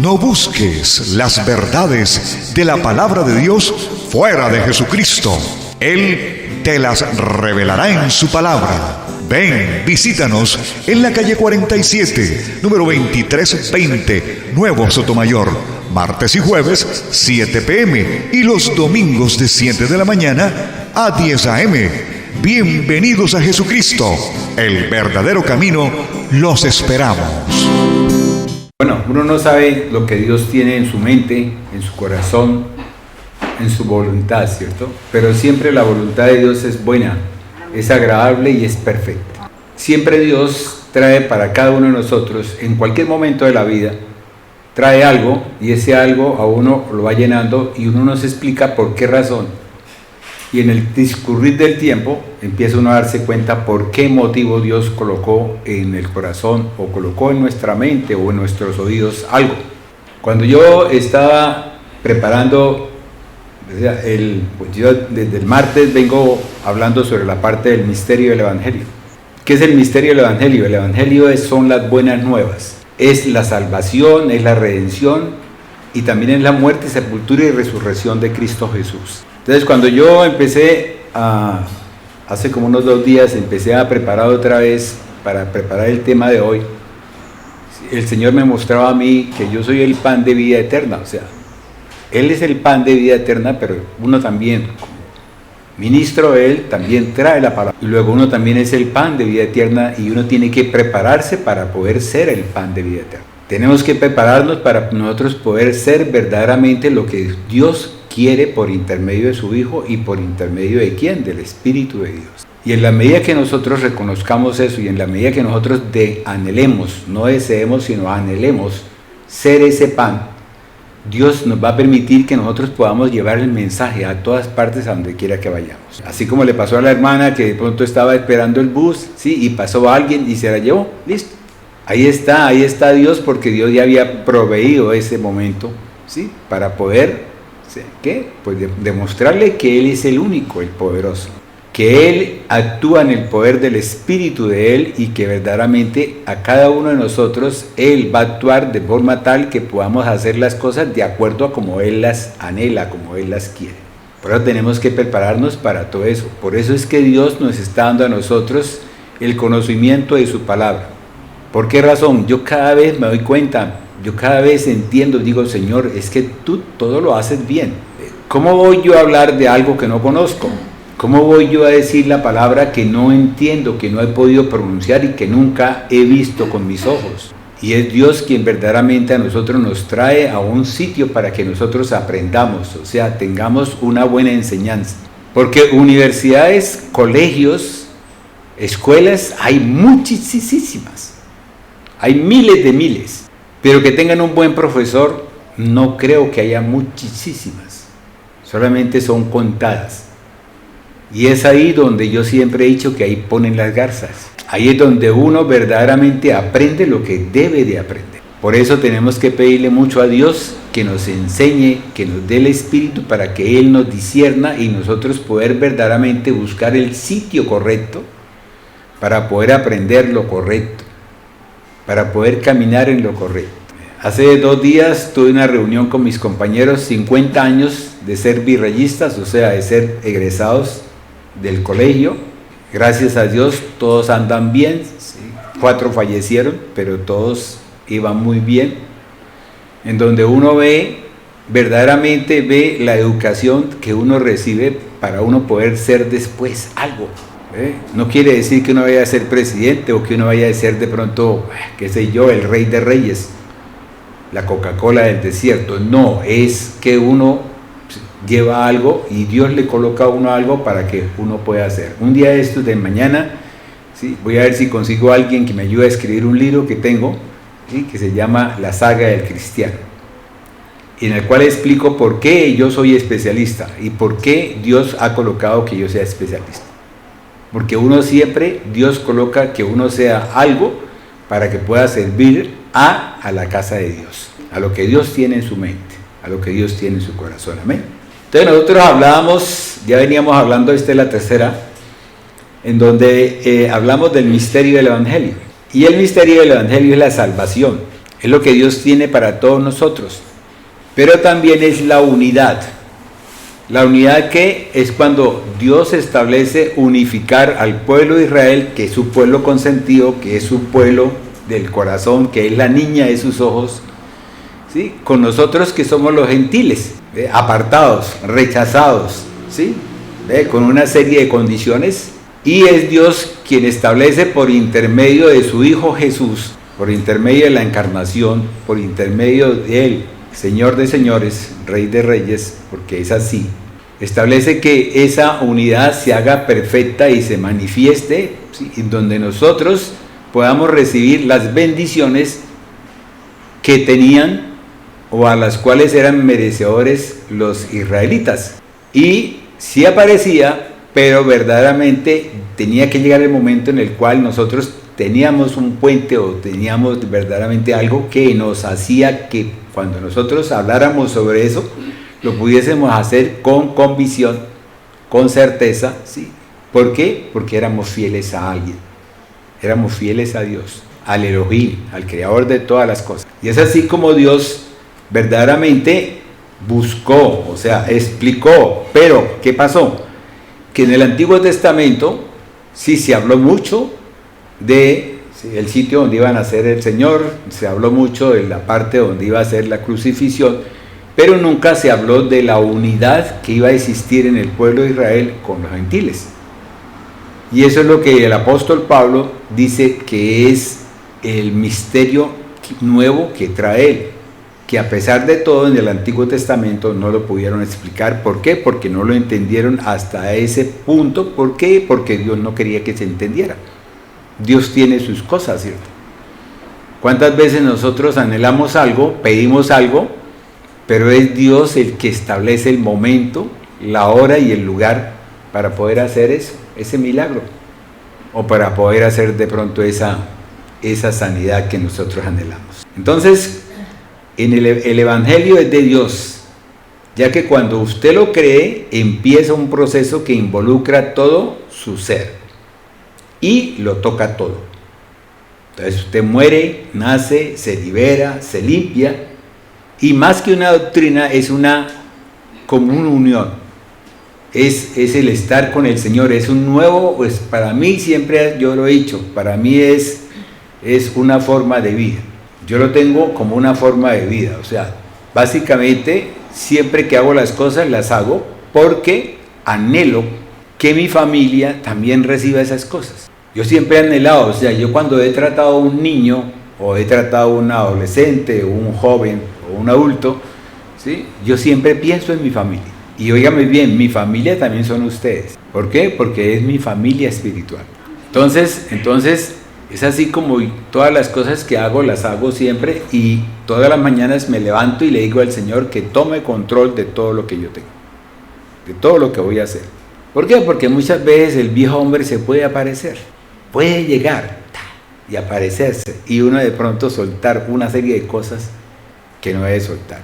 No busques las verdades de la palabra de Dios fuera de Jesucristo. Él te las revelará en su palabra. Ven, visítanos en la calle 47, número 2320, Nuevo Sotomayor. Martes y jueves, 7 p.m. y los domingos de 7 de la mañana a 10 a.m. Bienvenidos a Jesucristo, el verdadero camino. Los esperamos. Bueno, uno no sabe lo que Dios tiene en su mente, en su corazón, en su voluntad, ¿cierto? Pero siempre la voluntad de Dios es buena, es agradable y es perfecta. Siempre Dios trae para cada uno de nosotros, en cualquier momento de la vida, trae algo y ese algo a uno lo va llenando y uno no se explica por qué razón. Y en el discurrir del tiempo empieza uno a darse cuenta por qué motivo Dios colocó en el corazón o colocó en nuestra mente o en nuestros oídos algo. Cuando yo estaba preparando, yo desde el martes vengo hablando sobre la parte del misterio del Evangelio. ¿Qué es el misterio del Evangelio? El Evangelio son las buenas nuevas. Es la salvación, es la redención y también es la muerte, sepultura y resurrección de Cristo Jesús. Entonces cuando yo empecé hace como unos 2 días, empecé a preparar otra vez para preparar el tema de hoy, el Señor me mostraba a mí que yo soy el pan de vida eterna, o sea, Él es el pan de vida eterna, pero uno también, como ministro de Él, también trae la palabra. Y luego uno también es el pan de vida eterna y uno tiene que prepararse para poder ser el pan de vida eterna. Tenemos que prepararnos para nosotros poder ser verdaderamente lo que Dios quiere por intermedio de su Hijo y por intermedio de ¿quién? Del Espíritu de Dios. Y en la medida que nosotros reconozcamos eso y en la medida que nosotros anhelemos, no deseemos, sino anhelemos ser ese pan, Dios nos va a permitir que nosotros podamos llevar el mensaje a todas partes, a donde quiera que vayamos. Así como le pasó a la hermana que de pronto estaba esperando el bus, ¿sí? Y pasó alguien y se la llevó, listo. Ahí está Dios, porque Dios ya había proveído ese momento, ¿sí? Para poder, ¿qué? Pues demostrarle que Él es el único, el poderoso. Que Él actúa en el poder del Espíritu de Él y que verdaderamente a cada uno de nosotros Él va a actuar de forma tal que podamos hacer las cosas de acuerdo a como Él las anhela, como Él las quiere. Por eso tenemos que prepararnos para todo eso. Por eso es que Dios nos está dando a nosotros el conocimiento de su palabra. ¿Por qué razón? Yo cada vez me doy cuenta, yo cada vez entiendo, digo, Señor, es que tú todo lo haces bien. ¿Cómo voy yo a hablar de algo que no conozco? ¿Cómo voy yo a decir la palabra que no entiendo, que no he podido pronunciar y que nunca he visto con mis ojos? Y es Dios quien verdaderamente a nosotros nos trae a un sitio para que nosotros aprendamos, o sea, tengamos una buena enseñanza. Porque universidades, colegios, escuelas, hay muchísimas, hay miles de miles, pero que tengan un buen profesor, no creo que haya muchísimas, solamente son contadas. Y es ahí donde yo siempre he dicho que ahí ponen las garzas. Ahí es donde uno verdaderamente aprende lo que debe de aprender. Por eso tenemos que pedirle mucho a Dios que nos enseñe, que nos dé el Espíritu para que Él nos discierna y nosotros poder verdaderamente buscar el sitio correcto para poder aprender lo correcto, para poder caminar en lo correcto. Hace 2 días tuve una reunión con mis compañeros, 50 años de ser virreyistas, o sea, de ser egresados del colegio. Gracias a Dios todos andan bien, ¿sí? 4 fallecieron, pero todos iban muy bien, en donde uno verdaderamente ve la educación que uno recibe para uno poder ser después algo. No quiere decir que uno vaya a ser presidente o que uno vaya a ser de pronto, qué sé yo, el rey de reyes, la Coca-Cola del desierto. No, es que uno lleva algo y Dios le coloca a uno algo para que uno pueda hacer. Un día de estos de mañana, ¿sí? Voy a ver si consigo a alguien que me ayude a escribir un libro que tengo, ¿sí? Que se llama La Saga del Cristiano, en el cual explico por qué yo soy especialista y por qué Dios ha colocado que yo sea especialista. Porque uno siempre, Dios coloca que uno sea algo para que pueda servir a la casa de Dios, a lo que Dios tiene en su mente, a lo que Dios tiene en su corazón. Amén. Entonces nosotros hablábamos, ya veníamos hablando, esta es la tercera, en donde hablamos del misterio del Evangelio. Y el misterio del Evangelio es la salvación. Es lo que Dios tiene para todos nosotros. Pero también es la unidad. La unidad que es cuando Dios establece unificar al pueblo de Israel, que es su pueblo consentido, que es su pueblo del corazón, que es la niña de sus ojos, ¿sí? Con nosotros que somos los gentiles, apartados, rechazados, ¿sí? Con una serie de condiciones. Y es Dios quien establece por intermedio de su Hijo Jesús, por intermedio de la encarnación, por intermedio de Él, Señor de señores, Rey de reyes, porque es así, establece que esa unidad se haga perfecta y se manifieste, ¿sí? En donde nosotros podamos recibir las bendiciones que tenían o a las cuales eran merecedores los israelitas. Y sí aparecía, pero verdaderamente tenía que llegar el momento en el cual nosotros teníamos un puente o teníamos verdaderamente algo que nos hacía que cuando nosotros habláramos sobre eso, lo pudiésemos hacer con convicción, con certeza, ¿sí? ¿Por qué? Porque éramos fieles a alguien, éramos fieles a Dios, al Elohim, al creador de todas las cosas. Y es así como Dios verdaderamente buscó, o sea, explicó. Pero, ¿qué pasó? Que en el Antiguo Testamento sí se habló mucho de el sitio donde iba a nacer el Señor, se habló mucho de la parte donde iba a ser la crucifixión, pero nunca se habló de la unidad que iba a existir en el pueblo de Israel con los gentiles. Y eso es lo que el apóstol Pablo dice que es el misterio nuevo que trae él, que a pesar de todo en el Antiguo Testamento no lo pudieron explicar. ¿Por qué? Porque no lo entendieron hasta ese punto. ¿Por qué? Porque Dios no quería que se entendiera. Dios tiene sus cosas, ¿cierto? ¿Cuántas veces nosotros anhelamos algo, pedimos algo, pero es Dios el que establece el momento, la hora y el lugar para poder hacer eso, ese milagro? O para poder hacer de pronto esa sanidad que nosotros anhelamos. Entonces, el Evangelio es de Dios, ya que cuando usted lo cree, empieza un proceso que involucra todo su ser y lo toca todo. Entonces usted muere, nace, se libera, se limpia, y más que una doctrina es como una unión, es el estar con el Señor, es un nuevo, pues para mí siempre yo lo he dicho, para mí es una forma de vida. Yo lo tengo como una forma de vida, o sea, básicamente siempre que hago las cosas las hago porque anhelo que mi familia también reciba esas cosas. Yo siempre he anhelado, o sea, yo cuando he tratado a un niño o he tratado a un adolescente o un joven o un adulto, ¿sí? Yo siempre pienso en mi familia. Y óigame bien, mi familia también son ustedes. ¿Por qué? Porque es mi familia espiritual. Entonces es así como todas las cosas que hago, las hago siempre, y todas las mañanas me levanto y le digo al Señor que tome control de todo lo que yo tengo, de todo lo que voy a hacer. ¿Por qué? Porque muchas veces el viejo hombre se puede aparecer, puede llegar y aparecerse, y uno de pronto soltar una serie de cosas que no debe soltar.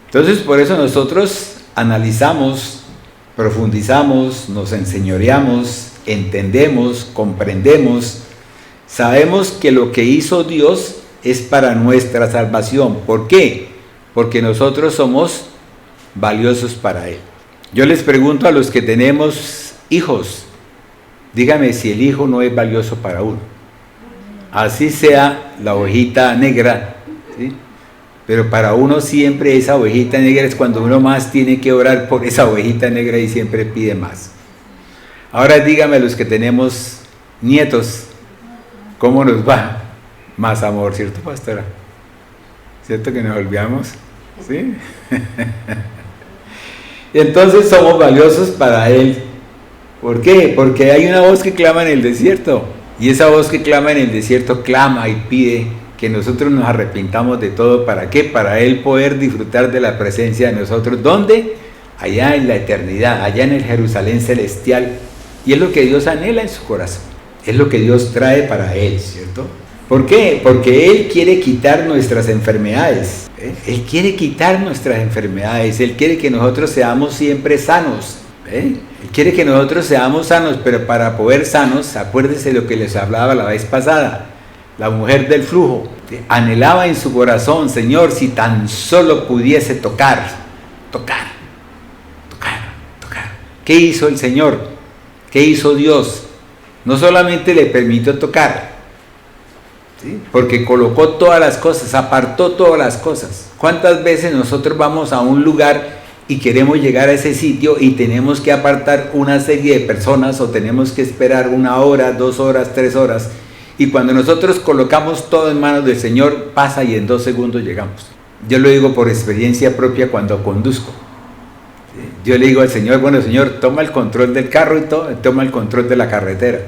Entonces por eso nosotros analizamos, profundizamos, nos enseñoreamos, entendemos, comprendemos. Sabemos que lo que hizo Dios es para nuestra salvación. ¿Por qué? Porque nosotros somos valiosos para Él. Yo les pregunto a los que tenemos hijos, dígame si el hijo no es valioso para uno. Así sea la ovejita negra, ¿sí? Pero para uno siempre esa ovejita negra es cuando uno más tiene que orar por esa ovejita negra y siempre pide más. Ahora dígame a los que tenemos nietos, ¿cómo nos va? Más amor, ¿cierto, pastora? ¿Cierto que nos olvidamos? ¿Sí? Y entonces somos valiosos para Él. ¿Por qué? Porque hay una voz que clama en el desierto. Y esa voz que clama en el desierto clama y pide que nosotros nos arrepintamos de todo. ¿Para qué? Para Él poder disfrutar de la presencia de nosotros. ¿Dónde? Allá en la eternidad, allá en el Jerusalén celestial. Y es lo que Dios anhela en su corazón. Es lo que Dios trae para Él, ¿cierto? ¿Por qué? Porque Él quiere quitar nuestras enfermedades. Él quiere quitar nuestras enfermedades. Él quiere que nosotros seamos siempre sanos. Él quiere que nosotros seamos sanos, pero para poder sanos, acuérdense lo que les hablaba la vez pasada. la mujer del flujo, anhelaba en su corazón, Señor, si tan solo pudiese tocar. ¿Qué hizo el Señor? ¿Qué hizo Dios? No solamente le permitió tocar, ¿sí? Porque colocó todas las cosas, apartó todas las cosas. ¿Cuántas veces nosotros vamos a un lugar y queremos llegar a ese sitio y tenemos que apartar una serie de personas o tenemos que esperar 1 hora, 2 horas, 3 horas? Y cuando nosotros colocamos todo en manos del Señor, pasa y en 2 segundos llegamos. Yo lo digo por experiencia propia cuando conduzco. Yo le digo al Señor, bueno Señor, toma el control del carro y toma el control de la carretera.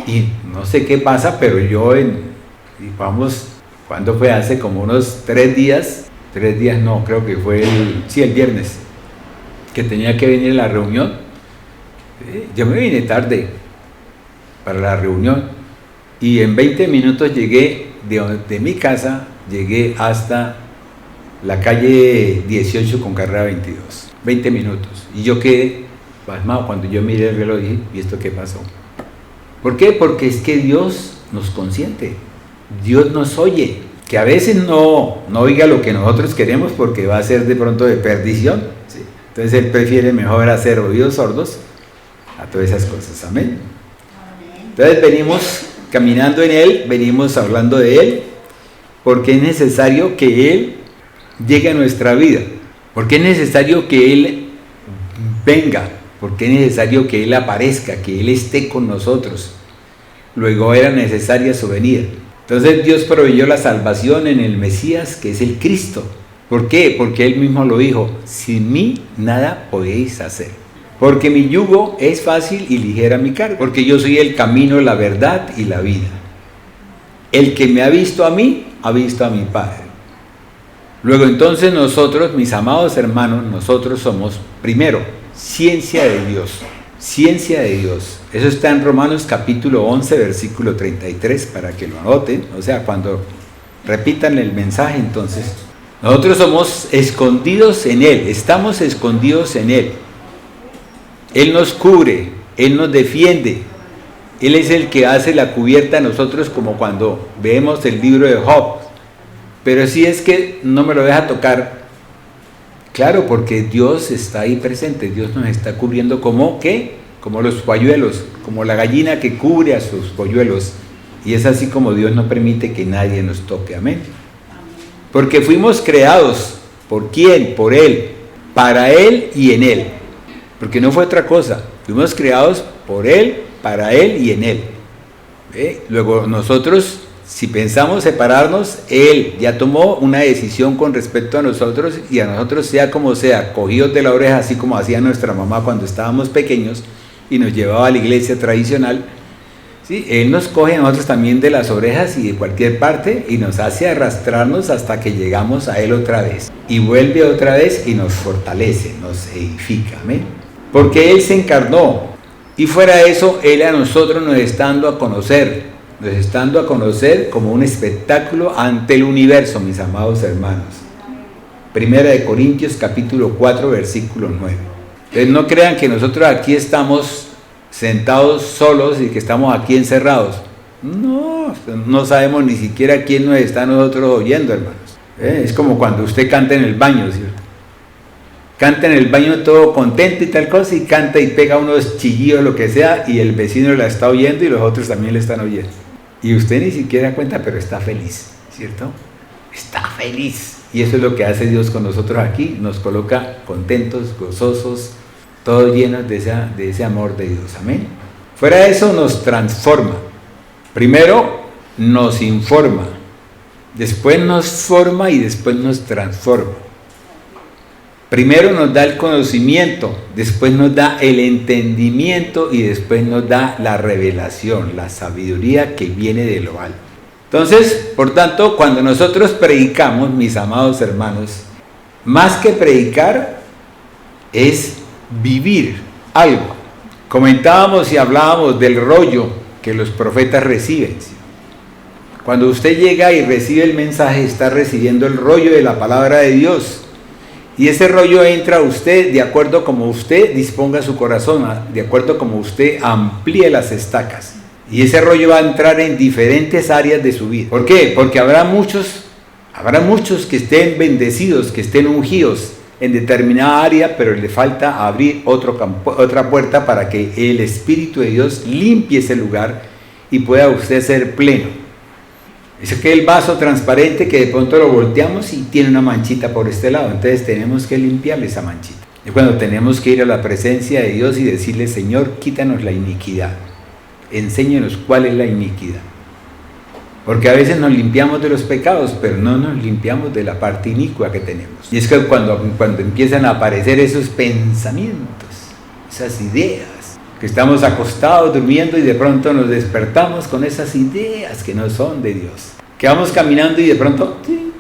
Y no sé qué pasa, pero yo ¿cuándo fue? Hace como unos 3 días no, creo que fue el viernes, que tenía que venir a la reunión. Yo me vine tarde para la reunión y en 20 minutos llegué de mi casa, llegué hasta la calle 18 con carrera 22. 20 minutos. Y yo quedé pasmado cuando yo miré el reloj y dije, ¿y esto qué pasó? ¿Por qué? Porque es que Dios nos consiente, Dios nos oye, que a veces no oiga lo que nosotros queremos porque va a ser de pronto de perdición, ¿sí? Entonces Él prefiere mejor hacer oídos sordos a todas esas cosas. Amén. Entonces venimos caminando en Él, venimos hablando de Él, porque es necesario que Él llegue a nuestra vida. Porque es necesario que Él venga, porque es necesario que Él aparezca, que Él esté con nosotros. Luego era necesaria su venida. Entonces Dios proveyó la salvación en el Mesías, que es el Cristo. ¿Por qué? Porque Él mismo lo dijo, sin mí nada podéis hacer. Porque mi yugo es fácil y ligera mi carga. Porque yo soy el camino, la verdad y la vida. El que me ha visto a mí, ha visto a mi Padre. Luego entonces nosotros, mis amados hermanos, nosotros somos, primero, ciencia de Dios. Ciencia de Dios. Eso está en Romanos capítulo 11, versículo 33, para que lo anoten. O sea, cuando repitan el mensaje, entonces, nosotros somos escondidos en Él, estamos escondidos en Él. Él nos cubre, Él nos defiende. Él es el que hace la cubierta a nosotros, como cuando vemos el libro de Job. Pero si es que no me lo deja tocar, claro, porque Dios está ahí presente, Dios nos está cubriendo como, ¿qué? Como los polluelos, como la gallina que cubre a sus polluelos. Y es así como Dios no permite que nadie nos toque, amén. Porque fuimos creados, ¿por quién? Por Él, para Él y en Él. Porque no fue otra cosa, fuimos creados por Él, para Él y en Él. Luego nosotros, si pensamos separarnos, Él ya tomó una decisión con respecto a nosotros, y a nosotros, sea como sea, cogidos de la oreja, así como hacía nuestra mamá cuando estábamos pequeños y nos llevaba a la iglesia tradicional, ¿sí? Él nos coge a nosotros también de las orejas y de cualquier parte y nos hace arrastrarnos hasta que llegamos a Él otra vez, y vuelve otra vez y nos fortalece, nos edifica, amén. Porque Él se encarnó, y fuera de eso, Él a nosotros nos está dando a conocer como un espectáculo ante el universo, mis amados hermanos. Primera de Corintios capítulo 4, versículo 9. Entonces no crean que nosotros aquí estamos sentados solos y que estamos aquí encerrados. No sabemos ni siquiera quién nos está nosotros oyendo, hermanos. Es como cuando usted canta en el baño, ¿cierto? Canta en el baño todo contento y tal cosa, y canta y pega unos chillidos, lo que sea, y el vecino la está oyendo y los otros también le están oyendo. Y usted ni siquiera cuenta, pero está feliz, ¿cierto? Está feliz. Y eso es lo que hace Dios con nosotros aquí. Nos coloca contentos, gozosos, todos llenos de ese amor de Dios. Amén. Fuera de eso nos transforma. Primero nos informa, después nos forma y después nos transforma. Primero nos da el conocimiento, después nos da el entendimiento y después nos da la revelación, la sabiduría que viene de lo alto. Entonces, por tanto, cuando nosotros predicamos, mis amados hermanos, más que predicar es vivir algo. Comentábamos y hablábamos del rollo que los profetas reciben. Cuando usted llega y recibe el mensaje, está recibiendo el rollo de la palabra de Dios. Y ese rollo entra a usted de acuerdo como usted disponga su corazón, de acuerdo como usted amplíe las estacas. Y ese rollo va a entrar en diferentes áreas de su vida. ¿Por qué? Porque habrá muchos que estén bendecidos, que estén ungidos en determinada área, pero le falta abrir otra puerta para que el Espíritu de Dios limpie ese lugar y pueda usted ser pleno. Es aquel vaso transparente que de pronto lo volteamos y tiene una manchita por este lado, entonces tenemos que limpiarle esa manchita. Y cuando tenemos que ir a la presencia de Dios y decirle: Señor, quítanos la iniquidad, enséñanos cuál es la iniquidad. Porque a veces nos limpiamos de los pecados, pero no nos limpiamos de la parte inicua que tenemos. Y es que cuando empiezan a aparecer esos pensamientos, esas ideas, que estamos acostados durmiendo y de pronto nos despertamos con esas ideas que no son de Dios, que vamos caminando y de pronto, ¡sí!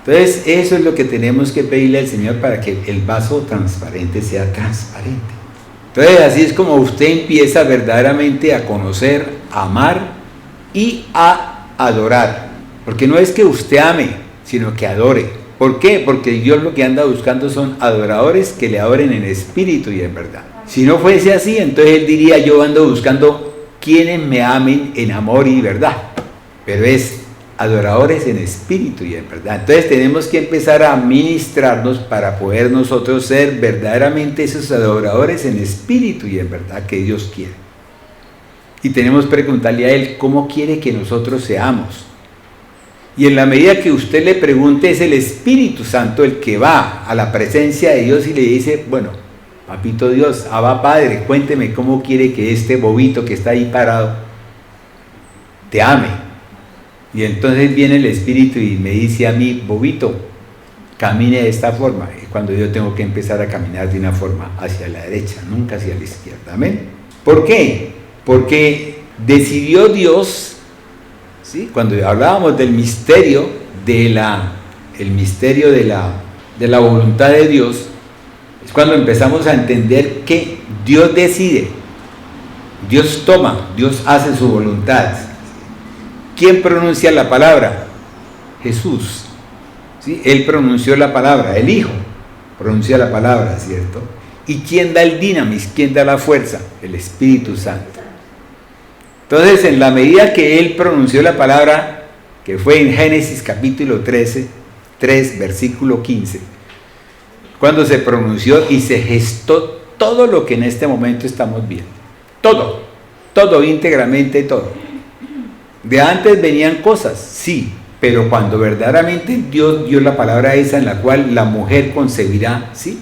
Entonces eso es lo que tenemos que pedirle al Señor para que el vaso transparente sea transparente. Entonces así es como usted empieza verdaderamente a conocer, a amar y a adorar, porque no es que usted ame, sino que adore. ¿Por qué? Porque Dios lo que anda buscando son adoradores que le adoren en espíritu y en verdad. Si no fuese así, entonces Él diría: yo ando buscando quienes me amen en amor y verdad, pero es adoradores en espíritu y en verdad. Entonces tenemos que empezar a ministrarnos para poder nosotros ser verdaderamente esos adoradores en espíritu y en verdad que Dios quiere. Y tenemos que preguntarle a Él cómo quiere que nosotros seamos. Y en la medida que usted le pregunte, es el Espíritu Santo el que va a la presencia de Dios y le dice: bueno, papito Dios, Abba Padre, cuénteme cómo quiere que este bobito que está ahí parado te ame. Y entonces viene el Espíritu y me dice a mí: bobito, camine de esta forma. Y cuando yo tengo que empezar a caminar de una forma hacia la derecha, nunca hacia la izquierda. ¿Amén? ¿Por qué? Porque decidió Dios, ¿sí? Cuando hablábamos del misterio de la voluntad de Dios, es cuando empezamos a entender que Dios decide, Dios toma, Dios hace su voluntad. ¿Quién pronuncia la palabra? Jesús, ¿sí? Él pronunció la palabra, el Hijo pronunció la palabra, ¿cierto? ¿Y quién da el dinamis? ¿Quién da la fuerza? El Espíritu Santo. Entonces, en la medida que Él pronunció la palabra, que fue en Génesis capítulo 3, versículo 15, cuando se pronunció y se gestó todo lo que en este momento estamos viendo. Todo, íntegramente todo. De antes venían cosas, sí, pero cuando verdaderamente Dios dio la palabra esa en la cual la mujer concebirá, ¿sí?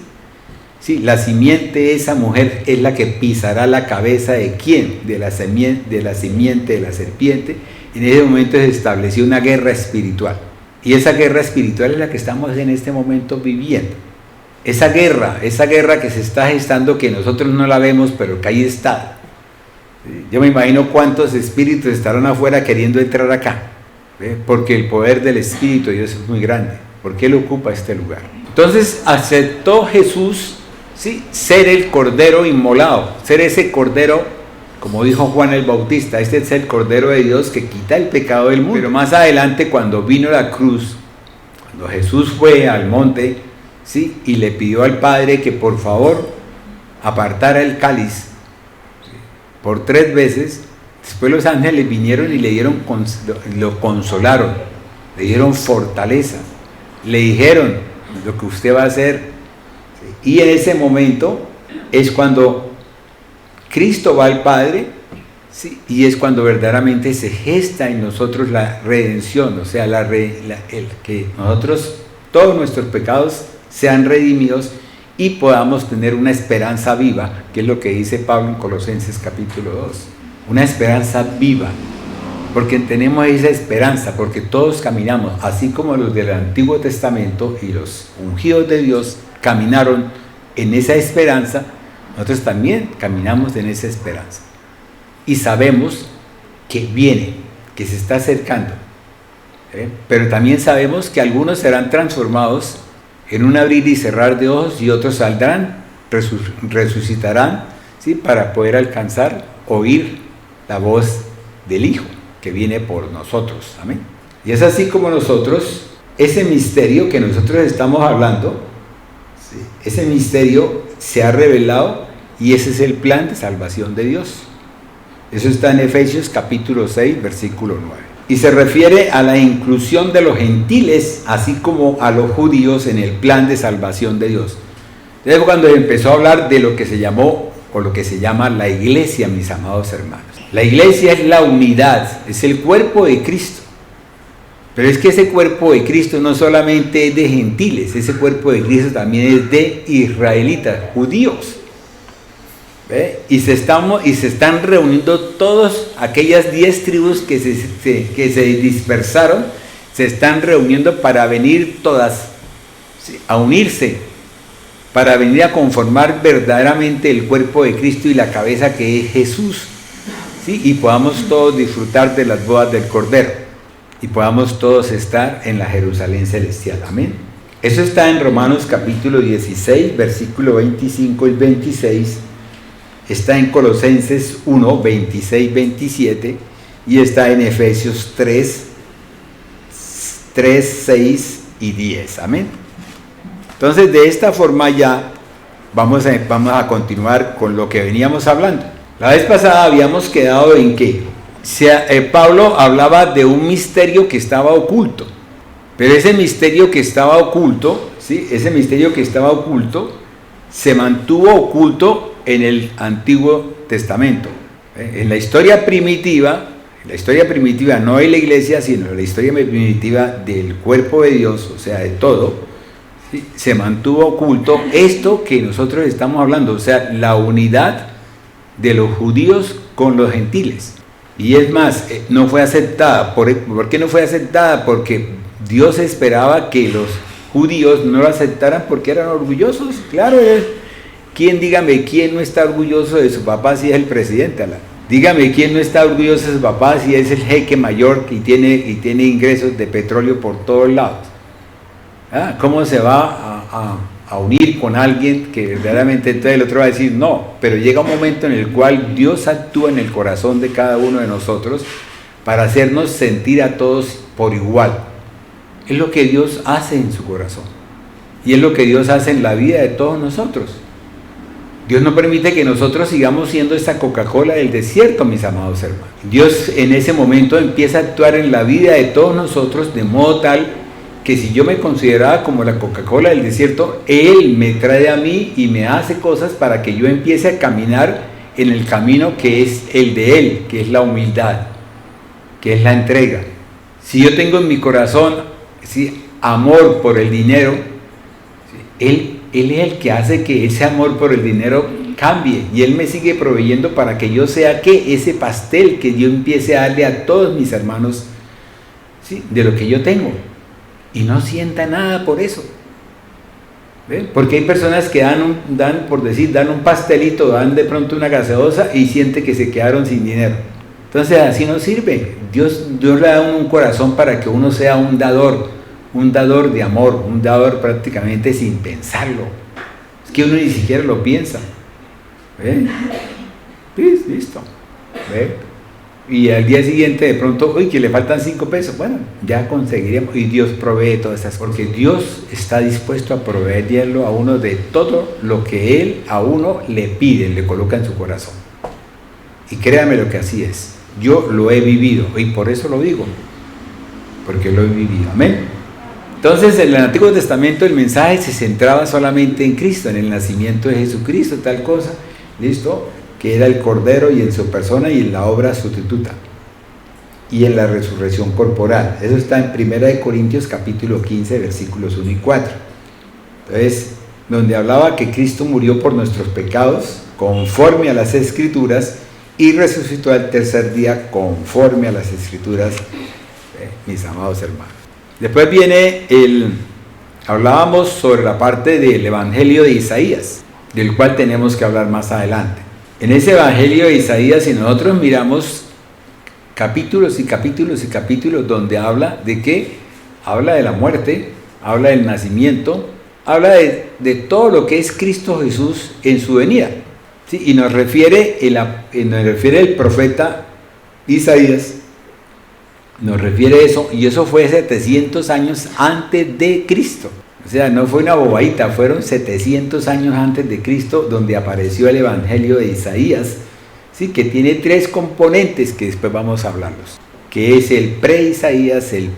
Sí, la simiente de esa mujer es la que pisará la cabeza de ¿quién? De la simiente de la serpiente. En ese momento se estableció una guerra espiritual. Y esa guerra espiritual es la que estamos en este momento viviendo. Esa guerra que se está gestando, que nosotros no la vemos, pero que ahí está. Yo me imagino cuántos espíritus estarán afuera queriendo entrar acá. Porque el poder del Espíritu de Dios es muy grande. Porque Él ocupa este lugar. Entonces aceptó Jesús, ¿sí?, ser el cordero inmolado, ser ese cordero, como dijo Juan el Bautista: este es el cordero de Dios que quita el pecado del mundo. Pero más adelante, cuando vino la cruz, cuando Jesús fue al monte, ¿sí?, y le pidió al Padre que por favor apartara el cáliz, ¿sí?, por 3 veces, después los ángeles vinieron y lo consolaron, le dieron fortaleza, le dijeron lo que usted va a hacer. Y en ese momento es cuando Cristo va al Padre, ¿sí?, y es cuando verdaderamente se gesta en nosotros la redención, o sea, el que nosotros, todos nuestros pecados sean redimidos y podamos tener una esperanza viva, que es lo que dice Pablo en Colosenses capítulo 2, una esperanza viva, porque tenemos esa esperanza, porque todos caminamos, así como los del Antiguo Testamento y los ungidos de Dios caminaron en esa esperanza, nosotros también caminamos en esa esperanza. Y sabemos que viene, que se está acercando. Pero también sabemos que algunos serán transformados en un abrir y cerrar de ojos y otros saldrán, resucitarán, ¿sí?, para poder alcanzar, oír la voz del Hijo que viene por nosotros. Amén. Y es así como nosotros, ese misterio que nosotros estamos hablando, ¿sí?, ese misterio se ha revelado y ese es el plan de salvación de Dios. Eso está en Efesios capítulo 6, versículo 9. Y se refiere a la inclusión de los gentiles, así como a los judíos en el plan de salvación de Dios. Entonces, cuando empezó a hablar de lo que se llamó, o lo que se llama la iglesia, mis amados hermanos. La iglesia es la unidad, es el cuerpo de Cristo. Pero es que ese cuerpo de Cristo no solamente es de gentiles, ese cuerpo de Cristo también es de israelitas, judíos. ¿Ve? Y se están reuniendo todas aquellas 10 tribus que se dispersaron, se están reuniendo para venir todas, ¿sí?, a unirse, para venir a conformar verdaderamente el cuerpo de Cristo y la cabeza que es Jesús, ¿sí? Y podamos todos disfrutar de las bodas del Cordero. Y podamos todos estar en la Jerusalén celestial. Amén. Eso está en Romanos capítulo 16, versículo 25 y 26. Está en Colosenses 1, 26, 27. Y está en Efesios 3, 6 y 10. Amén. Entonces, de esta forma ya vamos a continuar con lo que veníamos hablando. La vez pasada habíamos quedado en que Pablo hablaba de un misterio que estaba oculto, pero ese misterio que estaba oculto, ¿sí?, ese misterio que estaba oculto se mantuvo oculto en el Antiguo Testamento. En la historia primitiva, no de la iglesia, sino la historia primitiva del cuerpo de Dios, o sea, de todo, ¿sí?, se mantuvo oculto esto que nosotros estamos hablando, o sea, la unidad de los judíos con los gentiles. Y es más, no fue aceptada. ¿Por qué no fue aceptada? Porque Dios esperaba que los judíos no lo aceptaran porque eran orgullosos. Claro, dígame, ¿quién no está orgulloso de su papá si es el presidente? Dígame, ¿quién no está orgulloso de su papá si es el jeque mayor y tiene ingresos de petróleo por todos lados? ¿Cómo se va a unir con alguien que verdaderamente entonces el otro va a decir no? Pero llega un momento en el cual Dios actúa en el corazón de cada uno de nosotros para hacernos sentir a todos por igual. Es lo que Dios hace en su corazón y es lo que Dios hace en la vida de todos nosotros. Dios no permite que nosotros sigamos siendo esta Coca-Cola del desierto, mis amados hermanos. Dios en ese momento empieza a actuar en la vida de todos nosotros de modo tal que si yo me consideraba como la Coca-Cola del desierto, Él me trae a mí y me hace cosas para que yo empiece a caminar en el camino que es el de Él, que es la humildad, que es la entrega. Si yo tengo en mi corazón, ¿sí?, amor por el dinero, ¿sí?, Él es el que hace que ese amor por el dinero cambie y Él me sigue proveyendo para que yo sea que ese pastel que yo empiece a darle a todos mis hermanos, ¿sí?, de lo que yo tengo. Y no sienta nada por eso. ¿Ven? Porque hay personas que dan un pastelito, dan de pronto una gaseosa y siente que se quedaron sin dinero. Entonces así no sirve. Dios le da un corazón para que uno sea un dador de amor, un dador prácticamente sin pensarlo. Es que uno ni siquiera lo piensa. ¿Ven? ¿Sí? Listo. ¿Ven? Y al día siguiente de pronto, que le faltan 5 pesos, bueno, ya conseguiremos, y Dios provee todas esas cosas, porque Dios está dispuesto a proveerlo a uno de todo lo que Él a uno le pide, le coloca en su corazón. Y créame lo que así es, yo lo he vivido, y por eso lo digo, porque lo he vivido, amén. Entonces en el Antiguo Testamento el mensaje se centraba solamente en Cristo, en el nacimiento de Jesucristo, tal cosa, listo, que era el Cordero y en su persona y en la obra sustituta y en la resurrección corporal. Eso está en 1 Corintios capítulo 15 versículos 1 y 4. Entonces, donde hablaba que Cristo murió por nuestros pecados conforme a las Escrituras y resucitó al tercer día conforme a las Escrituras, mis amados hermanos. Después viene hablábamos sobre la parte del Evangelio de Isaías, del cual tenemos que hablar más adelante. En ese Evangelio de Isaías, si nosotros miramos capítulos y capítulos y capítulos donde habla de qué, habla de la muerte, habla del nacimiento, habla de todo lo que es Cristo Jesús en su venida, ¿sí? Y nos refiere el profeta Isaías, nos refiere eso, y eso fue 700 años antes de Cristo. O sea, no fue una bobadita, fueron 700 años antes de Cristo donde apareció el Evangelio de Isaías, ¿sí? Que tiene tres componentes que después vamos a hablarlos, que es el pre-Isaías, el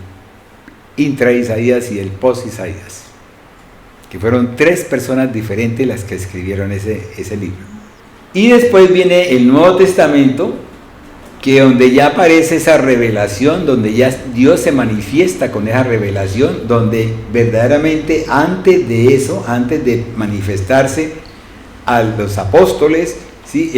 intra-Isaías y el post-Isaías, que fueron tres personas diferentes las que escribieron ese libro. Y después viene el Nuevo Testamento, que donde ya aparece esa revelación, donde ya Dios se manifiesta con esa revelación, donde verdaderamente antes de eso, antes de manifestarse a los apóstoles, ¿sí?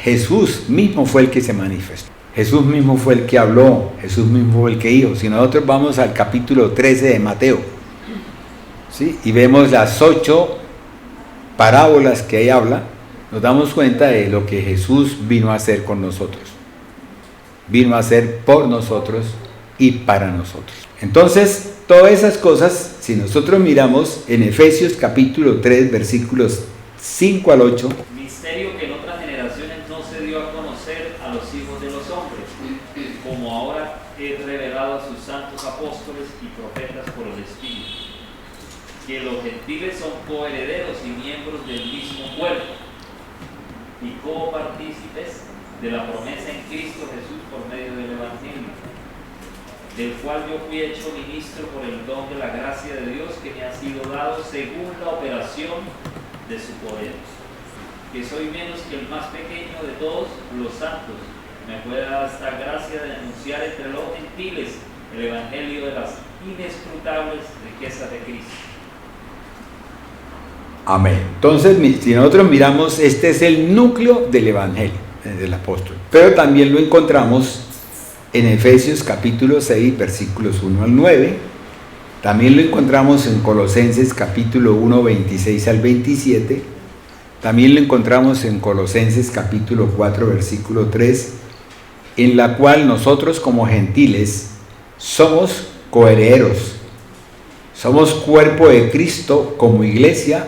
Jesús mismo fue el que se manifestó. Jesús mismo fue el que habló, Jesús mismo fue el que dijo. Si nosotros vamos al capítulo 13 de Mateo, ¿sí? Y vemos las 8 parábolas que ahí habla, nos damos cuenta de lo que Jesús vino a hacer con nosotros. Vino a hacer por nosotros y para nosotros. Entonces, todas esas cosas, si nosotros miramos en Efesios capítulo 3, versículos 5 al 8, misterio que en otras generaciones no se dio a conocer a los hijos de los hombres, como ahora es revelado a sus santos apóstoles y profetas por el Espíritu, que los gentiles son coherederos y miembros del mismo cuerpo, y copartícipes de la promesa en Cristo Jesús por medio del Evangelio, del cual yo fui hecho ministro por el don de la gracia de Dios que me ha sido dado según la operación de su poder. Que soy menos que el más pequeño de todos los santos, me fue dada esta gracia de anunciar entre los gentiles el Evangelio de las inescrutables riquezas de Cristo. Amén. Entonces, si nosotros miramos, este es el núcleo del Evangelio del apóstol, pero también lo encontramos en Efesios capítulo 6, versículos 1 al 9, también lo encontramos en Colosenses capítulo 1, 26 al 27, también lo encontramos en Colosenses capítulo 4, versículo 3, en la cual nosotros como gentiles somos coherederos, somos cuerpo de Cristo como iglesia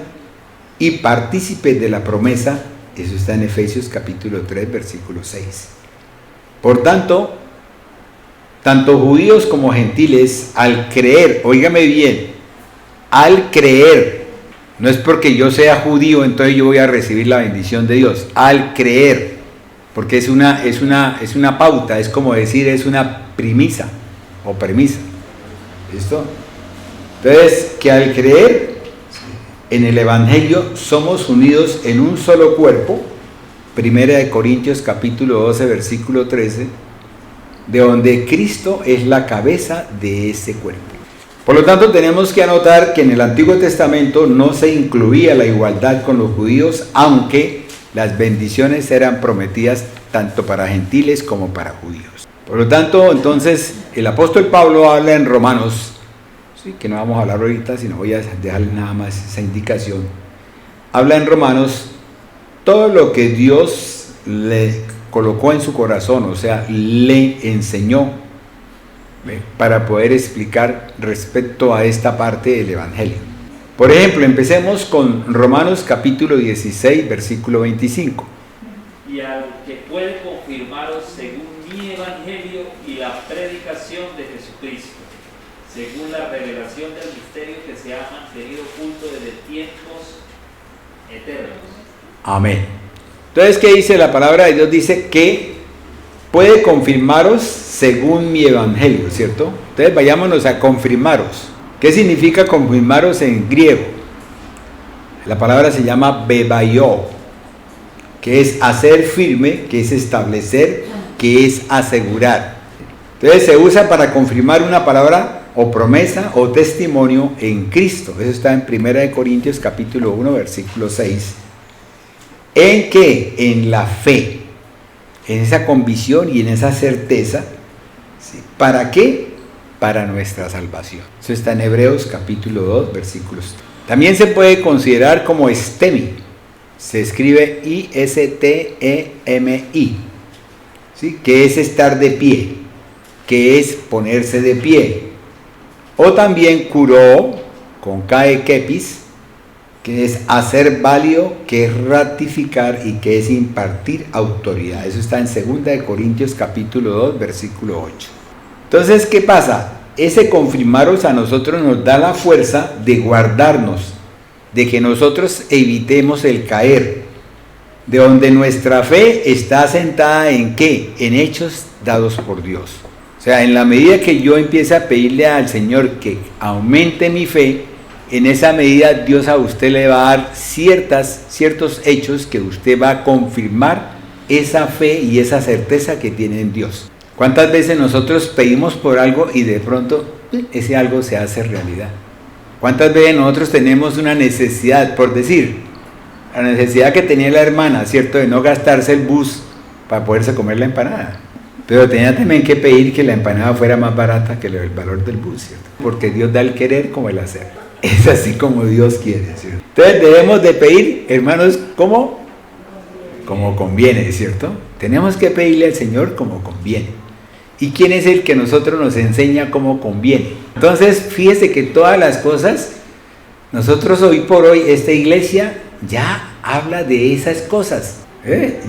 y partícipes de la promesa. Eso está en Efesios capítulo 3, versículo 6. Por tanto, tanto judíos como gentiles, al creer, óigame bien, al creer, no es porque yo sea judío, entonces yo voy a recibir la bendición de Dios, al creer, porque es una pauta, es como decir, es una premisa o premisa. ¿Listo? Entonces, que al creer en el Evangelio somos unidos en un solo cuerpo, 1 Corintios capítulo 12, versículo 13, de donde Cristo es la cabeza de ese cuerpo. Por lo tanto, tenemos que anotar que en el Antiguo Testamento no se incluía la igualdad con los judíos, aunque las bendiciones eran prometidas tanto para gentiles como para judíos. Por lo tanto, entonces, el apóstol Pablo habla en Romanos, ¿sí? Que no vamos a hablar ahorita, sino voy a dejarle nada más esa indicación. Habla en Romanos todo lo que Dios le colocó en su corazón, o sea, le enseñó para poder explicar respecto a esta parte del Evangelio. Por ejemplo, empecemos con Romanos capítulo 16, versículo 25. Y al que puede confirmaros según mi Evangelio y la predicación de Jesucristo, según la revelación del misterio que se ha mantenido oculto desde tiempos eternos. Amén. Entonces, ¿qué dice la palabra de Dios? Dice que puede confirmaros según mi Evangelio, ¿cierto? Entonces, vayámonos a confirmaros. ¿Qué significa confirmaros en griego? La palabra se llama bebaio, que es hacer firme, que es establecer, que es asegurar. Entonces, se usa para confirmar una palabra o promesa o testimonio en Cristo. Eso está en 1 Corintios capítulo 1, versículo 6. ¿En qué? En la fe, en esa convicción y en esa certeza. ¿Sí? ¿Para qué? Para nuestra salvación. Eso está en Hebreos capítulo 2, versículos. También se puede considerar como estemi. Se escribe I-S-T-E-M-I, ¿sí? Que es estar de pie, que es ponerse de pie. O también curó, con K-E kepis, que es hacer válido, que es ratificar y que es impartir autoridad. Eso está en 2 Corintios capítulo 2, versículo 8. Entonces, ¿qué pasa? Ese confirmaros a nosotros nos da la fuerza de guardarnos, de que nosotros evitemos el caer, de donde nuestra fe está sentada en ¿qué? En hechos dados por Dios. O sea, en la medida que yo empiece a pedirle al Señor que aumente mi fe, en esa medida Dios a usted le va a dar ciertos hechos que usted va a confirmar esa fe y esa certeza que tiene en Dios. ¿Cuántas veces nosotros pedimos por algo y de pronto ese algo se hace realidad? ¿Cuántas veces nosotros tenemos una necesidad, por decir, la necesidad que tenía la hermana, ¿cierto?, de no gastarse el bus para poderse comer la empanada? Pero tenía también que pedir que la empanada fuera más barata que el valor del bus, ¿cierto? Porque Dios da el querer como el hacer. Es así como Dios quiere, ¿cierto? Entonces debemos de pedir, hermanos, como conviene, ¿cierto? Tenemos que pedirle al Señor como conviene. ¿Y quién es el que nosotros nos enseña cómo conviene? Entonces, fíjese que todas las cosas, nosotros hoy por hoy, esta iglesia ya habla de esas cosas.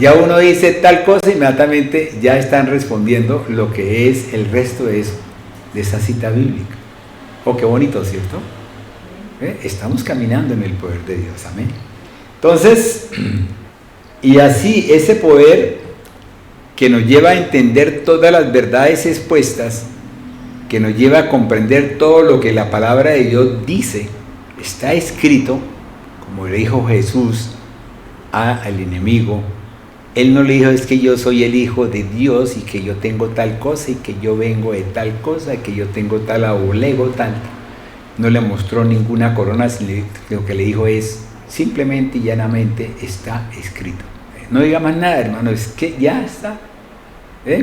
Ya uno dice tal cosa, inmediatamente ya están respondiendo lo que es el resto de eso, de esa cita bíblica. Oh, qué bonito, ¿cierto? Estamos caminando en el poder de Dios, amén. Entonces, y así ese poder que nos lleva a entender todas las verdades expuestas, que nos lleva a comprender todo lo que la palabra de Dios dice, está escrito, como le dijo Jesús al enemigo. Él no le dijo, es que yo soy el Hijo de Dios y que yo tengo tal cosa y que yo vengo de tal cosa, que yo tengo tal abolego, tal. No le mostró ninguna corona, lo que le dijo es, simplemente y llanamente está escrito. No diga más nada, hermano, es que ya está.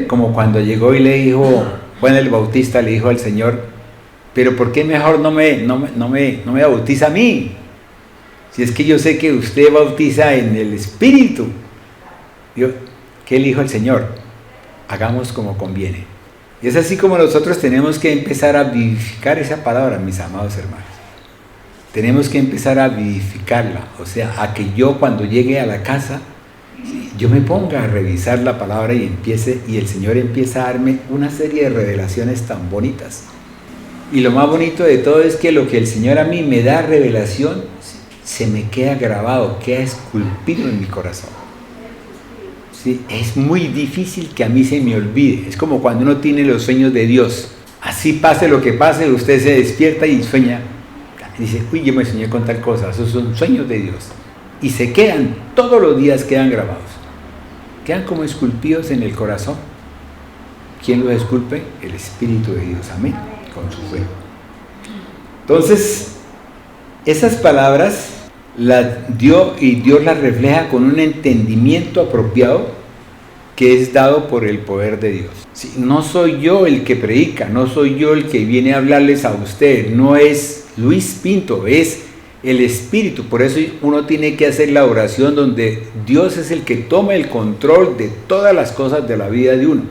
Como cuando llegó y le dijo, Juan el Bautista le dijo al Señor, pero ¿por qué mejor no me bautiza a mí? Si es que yo sé que usted bautiza en el Espíritu. ¿Qué le dijo el Señor? Hagamos como conviene. Y es así como nosotros tenemos que empezar a vivificar esa palabra, mis amados hermanos. Tenemos que empezar a vivificarla, o sea, a que yo cuando llegue a la casa, yo me ponga a revisar la palabra y el Señor empieza a darme una serie de revelaciones tan bonitas. Y lo más bonito de todo es que lo que el Señor a mí me da revelación, se me queda grabado, queda esculpido en mi corazón. ¿Sí? Es muy difícil que a mí se me olvide. Es como cuando uno tiene los sueños de Dios. Así pase lo que pase, usted se despierta y sueña. Y dice, uy, yo me soñé con tal cosa. Esos son sueños de Dios. Y se quedan, todos los días quedan grabados. Quedan como esculpidos en el corazón. ¿Quién los esculpe? El Espíritu de Dios, amén, con su fe. Entonces, esas palabras las dio y Dios las refleja con un entendimiento apropiado que es dado por el poder de Dios. Sí, no soy yo el que predica, no soy yo el que viene a hablarles a usted, no es Luis Pinto, es el Espíritu. Por eso uno tiene que hacer la oración donde Dios es el que toma el control de todas las cosas de la vida de uno.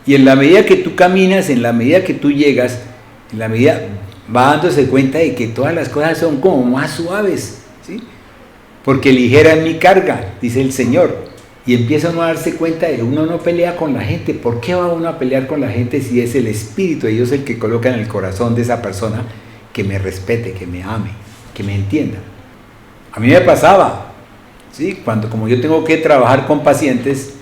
Y en la medida que tú caminas, en la medida que tú llegas, en la medida va dándose cuenta de que todas las cosas son como más suaves, ¿sí? Porque ligera es mi carga, dice el Señor. Y empieza uno a darse cuenta de que uno no pelea con la gente. ¿Por qué va uno a pelear con la gente si es el Espíritu de Dios el que coloca en el corazón de esa persona que me respete, que me ame, que me entienda? A mí me pasaba, ¿sí? Como yo tengo que trabajar con pacientes,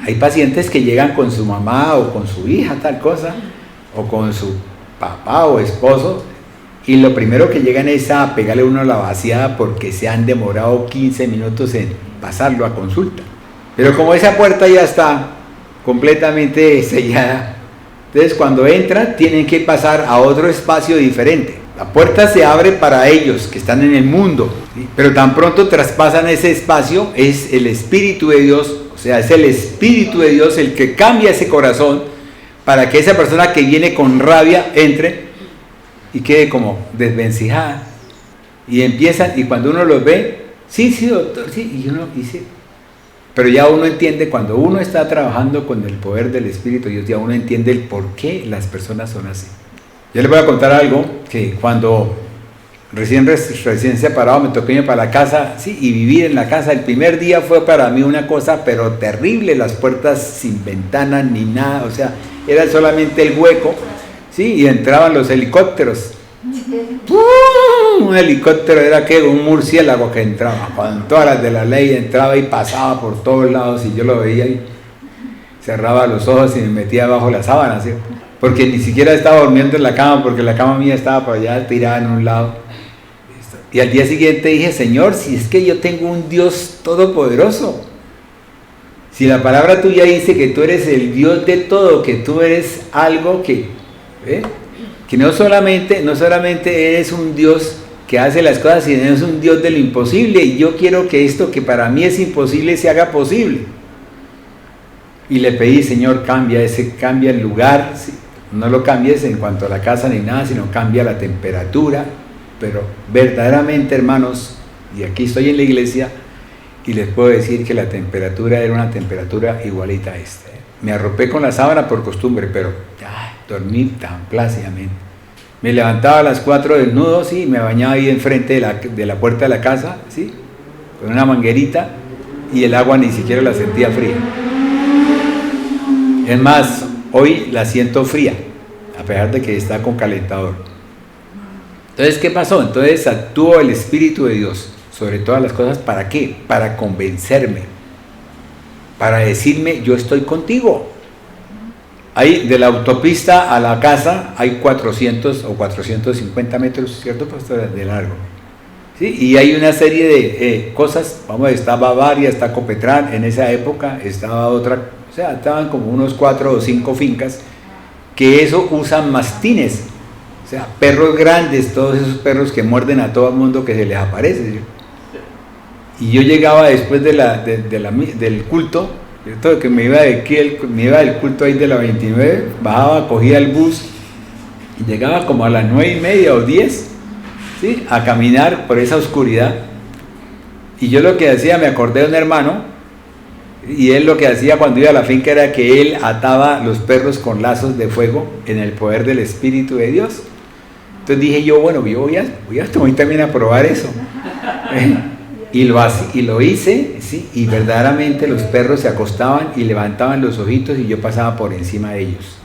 hay pacientes que llegan con su mamá o con su hija, tal cosa, o con su papá o esposo, y lo primero que llegan es a pegarle uno la vaciada porque se han demorado 15 minutos en pasarlo a consulta. Pero como esa puerta ya está completamente sellada, entonces cuando entran tienen que pasar a otro espacio diferente. La puerta se abre para ellos que están en el mundo, ¿sí? Pero tan pronto traspasan ese espacio, es el Espíritu de Dios, o sea, es el Espíritu de Dios el que cambia ese corazón para que esa persona que viene con rabia entre y quede como desvencijada. Y empiezan, y cuando uno los ve, sí, doctor, sí, y uno dice, pero ya uno entiende, cuando uno está trabajando con el poder del Espíritu de Dios, ya uno entiende el por qué las personas son así. Yo les voy a contar algo, que cuando recién separado me tocó irme para la casa, sí, y vivir en la casa, el primer día fue para mí una cosa, pero terrible, las puertas sin ventanas ni nada, o sea, era solamente el hueco, sí, y entraban los helicópteros. ¡pum! Un helicóptero, era que un murciélago que entraba, con todas las de la ley, entraba y pasaba por todos lados, y yo lo veía y cerraba los ojos y me metía bajo la sábana, ¿sí? Porque ni siquiera estaba durmiendo en la cama, porque la cama mía estaba por allá tirada en un lado. Y al día siguiente dije, Señor, si es que yo tengo un Dios todopoderoso, si la palabra tuya dice que tú eres el Dios de todo, que tú eres algo que no solamente eres un Dios que hace las cosas, sino es un Dios de lo imposible, y yo quiero que esto que para mí es imposible se haga posible. Y le pedí, Señor, cambia el lugar, ¿sí? No lo cambies en cuanto a la casa ni nada, sino cambia la temperatura. Pero verdaderamente, hermanos, y aquí estoy en la iglesia y les puedo decir que la temperatura era una temperatura igualita a esta. Me arropé con la sábana por costumbre, pero dormí tan plácidamente. Me levantaba a las 4 desnudo, ¿sí? Me bañaba ahí enfrente de la puerta de la casa, ¿sí? Con una manguerita, y el agua ni siquiera la sentía fría. Es más, hoy la siento fría, a pesar de que está con calentador. Entonces, ¿qué pasó? Entonces actuó el Espíritu de Dios sobre todas las cosas. ¿Para qué? Para convencerme, para decirme, yo estoy contigo. Ahí, de la autopista a la casa, hay 400 o 450 metros, ¿cierto, pastor? De largo. ¿Sí? Y hay una serie de cosas, estaba Bavaria, está Copetrán, en esa época estaba otra, o sea, estaban como unos 4 o 5 fincas, que eso usan mastines, o sea, perros grandes, todos esos perros que muerden a todo el mundo que se les aparece, ¿sí? Y yo llegaba después del culto, ¿cierto? Que me iba del culto ahí de la 29, bajaba, cogía el bus, y llegaba como a las 9:30 o 10, ¿sí? A caminar por esa oscuridad. Y yo lo que hacía, me acordé de un hermano, y él lo que hacía cuando iba a la finca era que él ataba los perros con lazos de fuego en el poder del Espíritu de Dios. Entonces dije yo, bueno, yo voy a también a probar eso. Y lo hice, ¿sí? Y verdaderamente los perros se acostaban y levantaban los ojitos y yo pasaba por encima de ellos.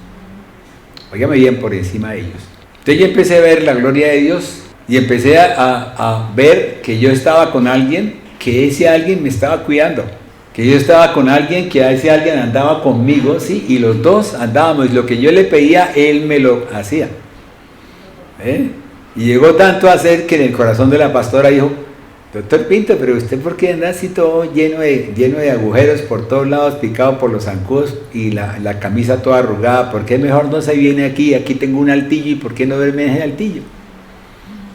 Óigame bien, por encima de ellos. Entonces yo empecé a ver la gloria de Dios y empecé a ver que yo estaba con alguien, que ese alguien me estaba cuidando, que yo estaba con alguien, que a ese alguien andaba conmigo, ¿sí? Y los dos andábamos, y lo que yo le pedía, él me lo hacía. Y llegó tanto a ser que en el corazón de la pastora dijo, doctor Pinto, pero usted ¿por qué anda así todo lleno de agujeros por todos lados, picado por los zancudos y la camisa toda arrugada? ¿Por qué mejor no se viene aquí? Aquí tengo un altillo, ¿y por qué no duerme en el altillo?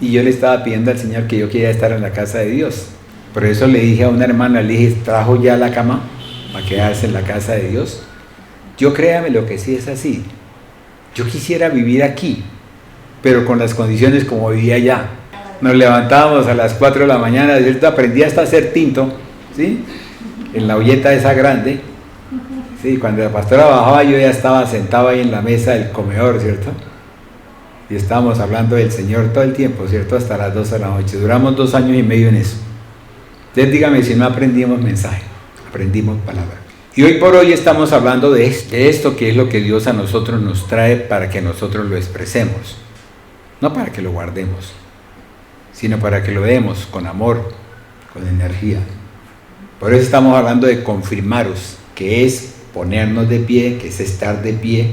Y yo le estaba pidiendo al Señor que yo quería estar en la casa de Dios. Por eso le dije a una hermana, le dije, ¿trajo ya la cama para quedarse en la casa de Dios? Yo créame lo que sí es así. Yo quisiera vivir aquí, pero con las condiciones como vivía allá. Nos levantábamos a las 4 de la mañana, ¿cierto? Aprendí hasta a hacer tinto, ¿sí? En la olleta esa grande. Sí, cuando la pastora bajaba yo ya estaba sentado ahí en la mesa del comedor, ¿cierto? Y estábamos hablando del Señor todo el tiempo, ¿cierto? Hasta las 12 de la noche. Duramos 2 años y medio en eso. Entonces dígame si no aprendimos mensaje, aprendimos palabra. Y hoy por hoy estamos hablando de esto que es lo que Dios a nosotros nos trae para que nosotros lo expresemos. No para que lo guardemos, sino para que lo demos con amor, con energía. Por eso estamos hablando de confirmaros, que es ponernos de pie, que es estar de pie,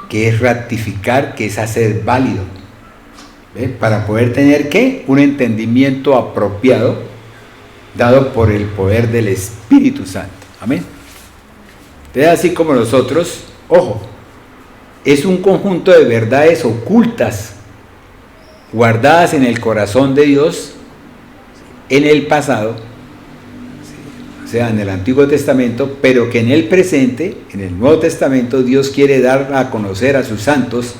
que es ratificar, que es hacer válido. ¿Ve? Para poder tener, ¿qué? Un entendimiento apropiado, dado por el poder del Espíritu Santo. Amén. Entonces, así como nosotros, ojo, es un conjunto de verdades ocultas, guardadas en el corazón de Dios, en el pasado, o sea, en el Antiguo Testamento, pero que en el presente, en el Nuevo Testamento, Dios quiere dar a conocer a sus santos.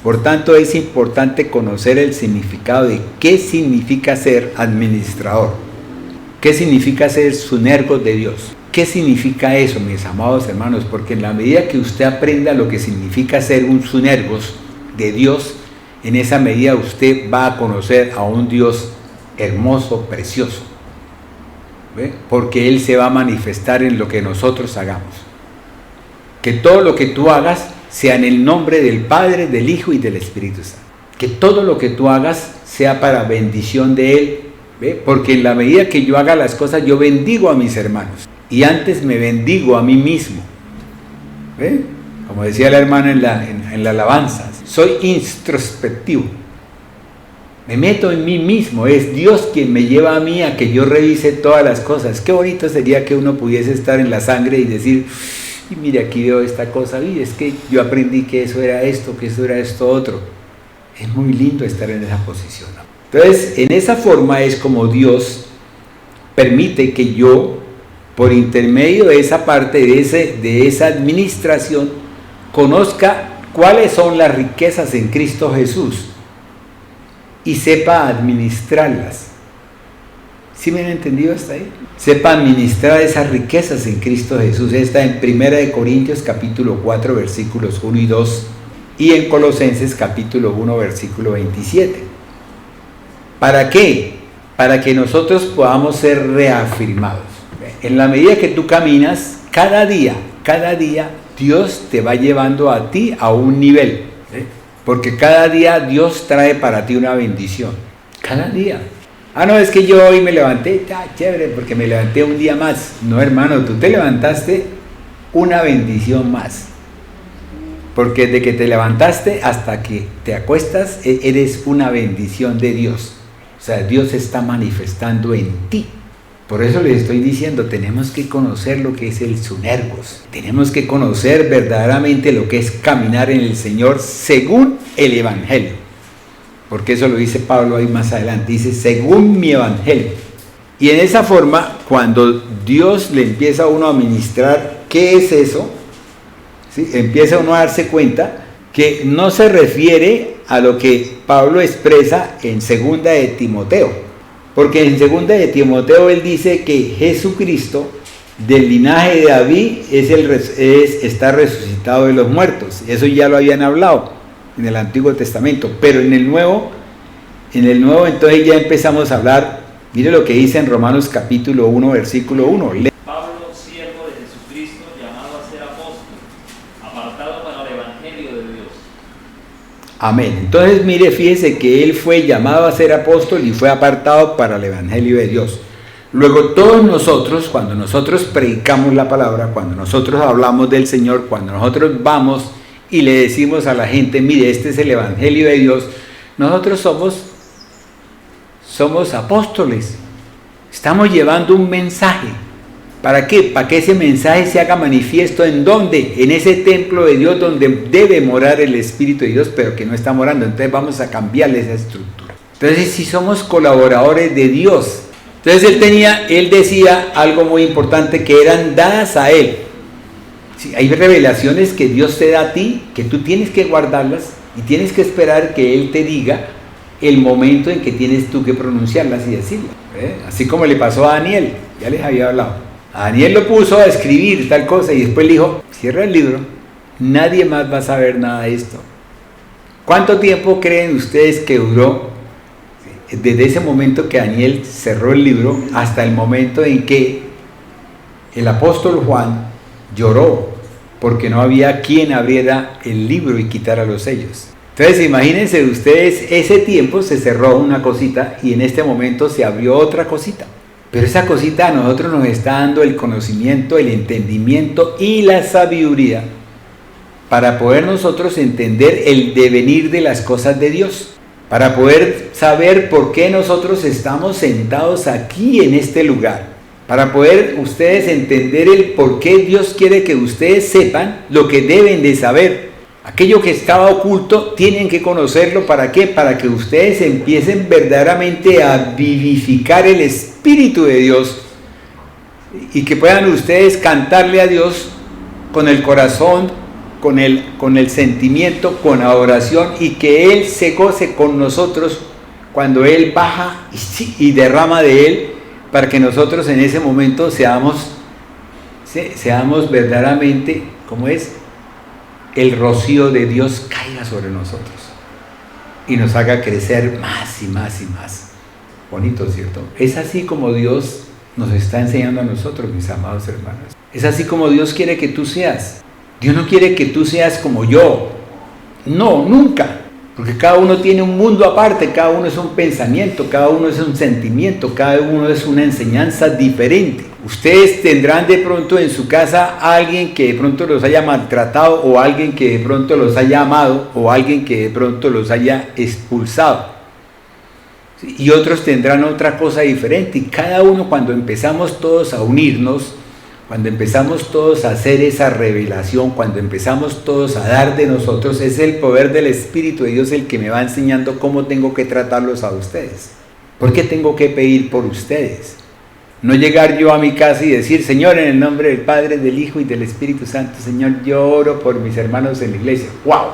Por tanto, es importante conocer el significado de qué significa ser administrador. ¿Qué significa ser sunergos de Dios? ¿Qué significa eso, mis amados hermanos? Porque en la medida que usted aprenda lo que significa ser un sunergos de Dios, en esa medida usted va a conocer a un Dios hermoso, precioso. ¿Ve? Porque Él se va a manifestar en lo que nosotros hagamos. Que todo lo que tú hagas sea en el nombre del Padre, del Hijo y del Espíritu Santo. Que todo lo que tú hagas sea para bendición de Él, ¿ve? Porque en la medida que yo haga las cosas, yo bendigo a mis hermanos, y antes me bendigo a mí mismo, ¿ve? Como decía la hermana en la alabanza, soy introspectivo, me meto en mí mismo, es Dios quien me lleva a mí a que yo revise todas las cosas. Qué bonito sería que uno pudiese estar en la sangre y decir, y mire, aquí veo esta cosa, y es que yo aprendí que eso era esto, que eso era esto otro. Es muy lindo estar en esa posición, ¿no? Entonces, en esa forma es como Dios permite que yo, por intermedio de esa parte, de esa administración, conozca cuáles son las riquezas en Cristo Jesús y sepa administrarlas. ¿Sí me han entendido hasta ahí? Sepa administrar esas riquezas en Cristo Jesús. Está en 1 Corintios capítulo 4 versículos 1 y 2 y en Colosenses capítulo 1 versículo 27. ¿Para qué? Para que nosotros podamos ser reafirmados. En la medida que tú caminas, cada día, Dios te va llevando a ti a un nivel. Porque cada día Dios trae para ti una bendición. Cada día. Ah, no, es que yo hoy me levanté, chévere, porque me levanté un día más. No, hermano, tú te levantaste una bendición más. Porque desde que te levantaste hasta que te acuestas, eres una bendición de Dios. O sea, Dios está manifestando en ti. Por eso les estoy diciendo, tenemos que conocer lo que es el Sunergos. Tenemos que conocer verdaderamente lo que es caminar en el Señor según el Evangelio. Porque eso lo dice Pablo ahí más adelante. Dice, según mi Evangelio. Y en esa forma, cuando Dios le empieza a uno a ministrar, ¿qué es eso? ¿Sí? Empieza uno a darse cuenta que no se refiere a lo que Pablo expresa en 2 de Timoteo. Porque en 2 de Timoteo él dice que Jesucristo, del linaje de David, está resucitado de los muertos. Eso ya lo habían hablado en el Antiguo Testamento. Pero en el Nuevo entonces ya empezamos a hablar. Mire lo que dice en Romanos capítulo 1, versículo 1. Pablo, siervo de Jesucristo, llamado a ser apóstol, apartado para el Evangelio de Dios. Amén. Entonces, mire, fíjese que él fue llamado a ser apóstol y fue apartado para el Evangelio de Dios. Luego todos nosotros, cuando nosotros predicamos la palabra, cuando nosotros hablamos del Señor, cuando nosotros vamos y le decimos a la gente, mire, este es el Evangelio de Dios, nosotros somos apóstoles. Estamos llevando un mensaje. ¿Para qué? Para que ese mensaje se haga manifiesto ¿en dónde? En ese templo de Dios donde debe morar el Espíritu de Dios, pero que no está morando. Entonces vamos a cambiarle esa estructura. Entonces si somos colaboradores de Dios. Entonces él decía algo muy importante, que eran dadas a él. Sí, hay revelaciones que Dios te da a ti, que tú tienes que guardarlas y tienes que esperar que Él te diga el momento en que tienes tú que pronunciarlas y decirlas. Así como le pasó a Daniel, ya les había hablado. A Daniel lo puso a escribir tal cosa y después le dijo, cierra el libro, nadie más va a saber nada de esto. ¿Cuánto tiempo creen ustedes que duró desde ese momento que Daniel cerró el libro hasta el momento en que el apóstol Juan lloró porque no había quien abriera el libro y quitara los sellos? Entonces imagínense ustedes, ese tiempo se cerró una cosita y en este momento se abrió otra cosita. Pero esa cosita a nosotros nos está dando el conocimiento, el entendimiento y la sabiduría para poder nosotros entender el devenir de las cosas de Dios, para poder saber por qué nosotros estamos sentados aquí en este lugar, para poder ustedes entender el por qué Dios quiere que ustedes sepan lo que deben de saber. Aquello que estaba oculto tienen que conocerlo. ¿Para qué? Para que ustedes empiecen verdaderamente a vivificar el Espíritu de Dios y que puedan ustedes cantarle a Dios con el corazón, con el sentimiento, con adoración, y que Él se goce con nosotros cuando Él baja y derrama de Él, para que nosotros en ese momento seamos verdaderamente, ¿cómo es? El rocío de Dios caiga sobre nosotros y nos haga crecer más y más y más. Bonito, ¿cierto? Es así como Dios nos está enseñando a nosotros, mis amados hermanos. Es así como Dios quiere que tú seas. Dios no quiere que tú seas como yo. No, nunca. Porque cada uno tiene un mundo aparte, cada uno es un pensamiento, cada uno es un sentimiento, cada uno es una enseñanza diferente. Ustedes tendrán de pronto en su casa a alguien que de pronto los haya maltratado, o alguien que de pronto los haya amado, o alguien que de pronto los haya expulsado. ¿Sí? Y otros tendrán otra cosa diferente. Y cada uno, cuando empezamos todos a unirnos, cuando empezamos todos a hacer esa revelación, cuando empezamos todos a dar de nosotros, es el poder del Espíritu de Dios el que me va enseñando cómo tengo que tratarlos a ustedes. ¿Por qué tengo que pedir por ustedes? No llegar yo a mi casa y decir, Señor, en el nombre del Padre, del Hijo y del Espíritu Santo, Señor, yo oro por mis hermanos en la iglesia. ¡Wow!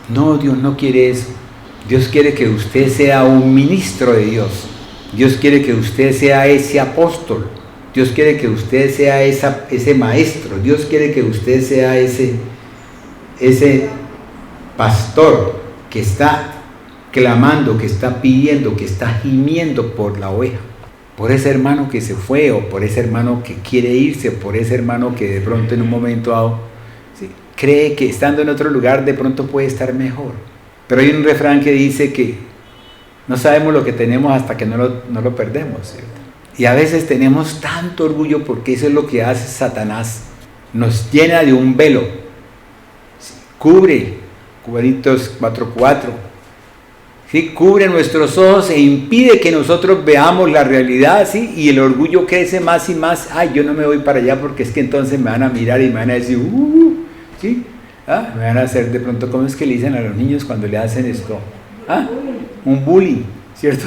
No, Dios no quiere eso. Dios quiere que usted sea un ministro de Dios. Dios quiere que usted sea ese apóstol. Dios quiere que usted sea ese maestro. Dios quiere que usted sea ese pastor que está clamando, que está pidiendo, que está gimiendo por la oveja, por ese hermano que se fue, o por ese hermano que quiere irse, por ese hermano que de pronto en un momento dado, ¿sí?, cree que estando en otro lugar de pronto puede estar mejor. Pero hay un refrán que dice que no sabemos lo que tenemos hasta que no lo perdemos, ¿cierto? Y a veces tenemos tanto orgullo, porque eso es lo que hace Satanás. Nos llena de un velo. Cubre, Corintios 4:4. ¿Sí? Cubre nuestros ojos e impide que nosotros veamos la realidad, ¿sí? Y el orgullo crece más y más. Ay, yo no me voy para allá porque es que entonces me van a mirar y me van a decir, ¿sí? ¿Ah? Me van a hacer de pronto, ¿cómo es que le dicen a los niños cuando le hacen esto? ¿Ah? Un bullying, ¿cierto?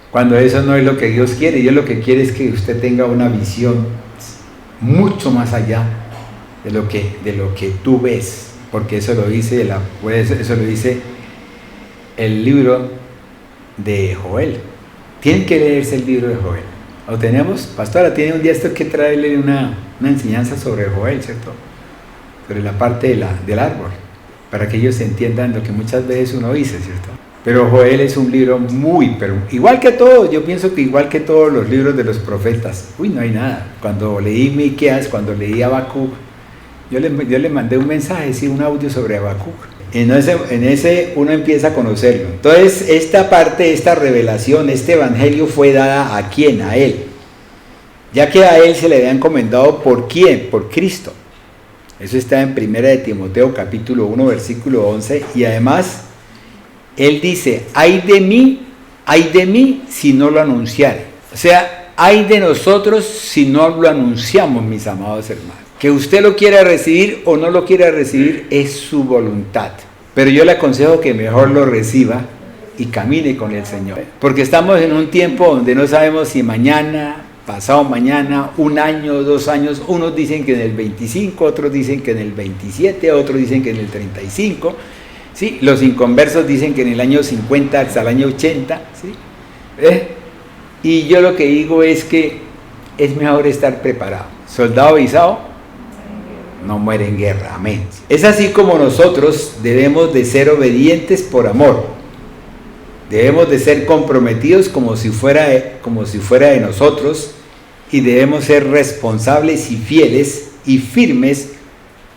Cuando eso no es lo que Dios quiere. Dios lo que quiere es que usted tenga una visión mucho más allá de lo que tú ves, porque eso lo dice el libro de Joel. Tienen que leerse el libro de Joel. ¿Lo tenemos? Pastora, tiene un día esto que traerle una enseñanza sobre Joel, ¿cierto? Sobre la parte del árbol, para que ellos entiendan lo que muchas veces uno dice, ¿cierto? Pero Joel es un libro pero igual que todos, yo pienso que igual que todos los libros de los profetas, no hay nada. Cuando leí Miqueas, cuando leí Habacuc, yo le mandé un mensaje, sí, un audio sobre Habacuc. En ese uno empieza a conocerlo. Entonces, esta parte, esta revelación, este evangelio fue dada ¿a quién? A él. Ya que a él se le había encomendado, ¿por quién? Por Cristo. Eso está en 1 de Timoteo capítulo 1, versículo 11, y además él dice, ay de mí si no lo anunciare. O sea, ay de nosotros si no lo anunciamos, mis amados hermanos. Que usted lo quiera recibir o no lo quiera recibir es su voluntad. Pero yo le aconsejo que mejor lo reciba y camine con el Señor. Porque estamos en un tiempo donde no sabemos si mañana, pasado mañana, 1 año, 2 años, unos dicen que en el 25, otros dicen que en el 27, otros dicen que en el 35. ¿Sí? Los inconversos dicen que en el año 50 hasta el año 80. ¿Sí? Y yo lo que digo es que es mejor estar preparado. Soldado avisado no muere en guerra. Amén. Es así como nosotros debemos de ser obedientes por amor. Debemos de ser comprometidos como si fuera de nosotros, y debemos ser responsables y fieles y firmes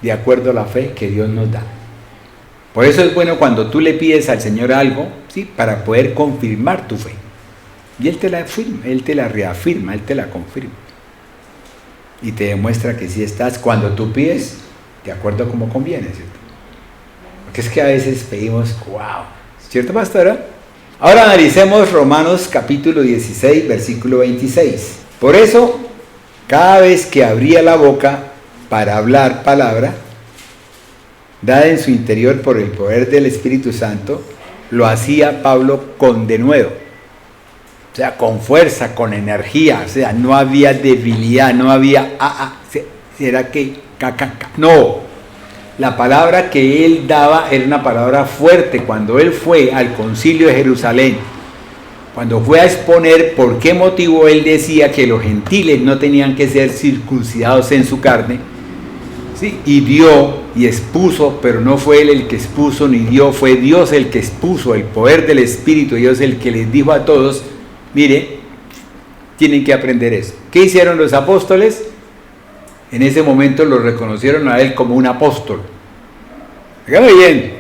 de acuerdo a la fe que Dios nos da. Por eso es bueno cuando tú le pides al Señor algo, ¿sí?, para poder confirmar tu fe. Y Él te la afirma, Él te la reafirma, Él te la confirma. Y te demuestra que sí estás cuando tú pides de acuerdo a como conviene, ¿cierto? Porque es que a veces pedimos, wow, ¿cierto, pastora? Ahora analicemos Romanos capítulo 16, versículo 26. Por eso, cada vez que abría la boca para hablar palabra, dada en su interior por el poder del Espíritu Santo, lo hacía Pablo con denuedo, o sea, con fuerza, con energía, o sea, no había debilidad, no había, ¿será que? No, la palabra que él daba era una palabra fuerte. Cuando él fue al concilio de Jerusalén, cuando fue a exponer por qué motivo él decía que los gentiles no tenían que ser circuncidados en su carne, ¿sí?, y dio y expuso, pero no fue él el que expuso ni dio, fue Dios el que expuso, el poder del Espíritu de Dios el que les dijo a todos, mire, tienen que aprender eso. ¿Qué hicieron los apóstoles? En ese momento lo reconocieron a él como un apóstol. Fíjame bien,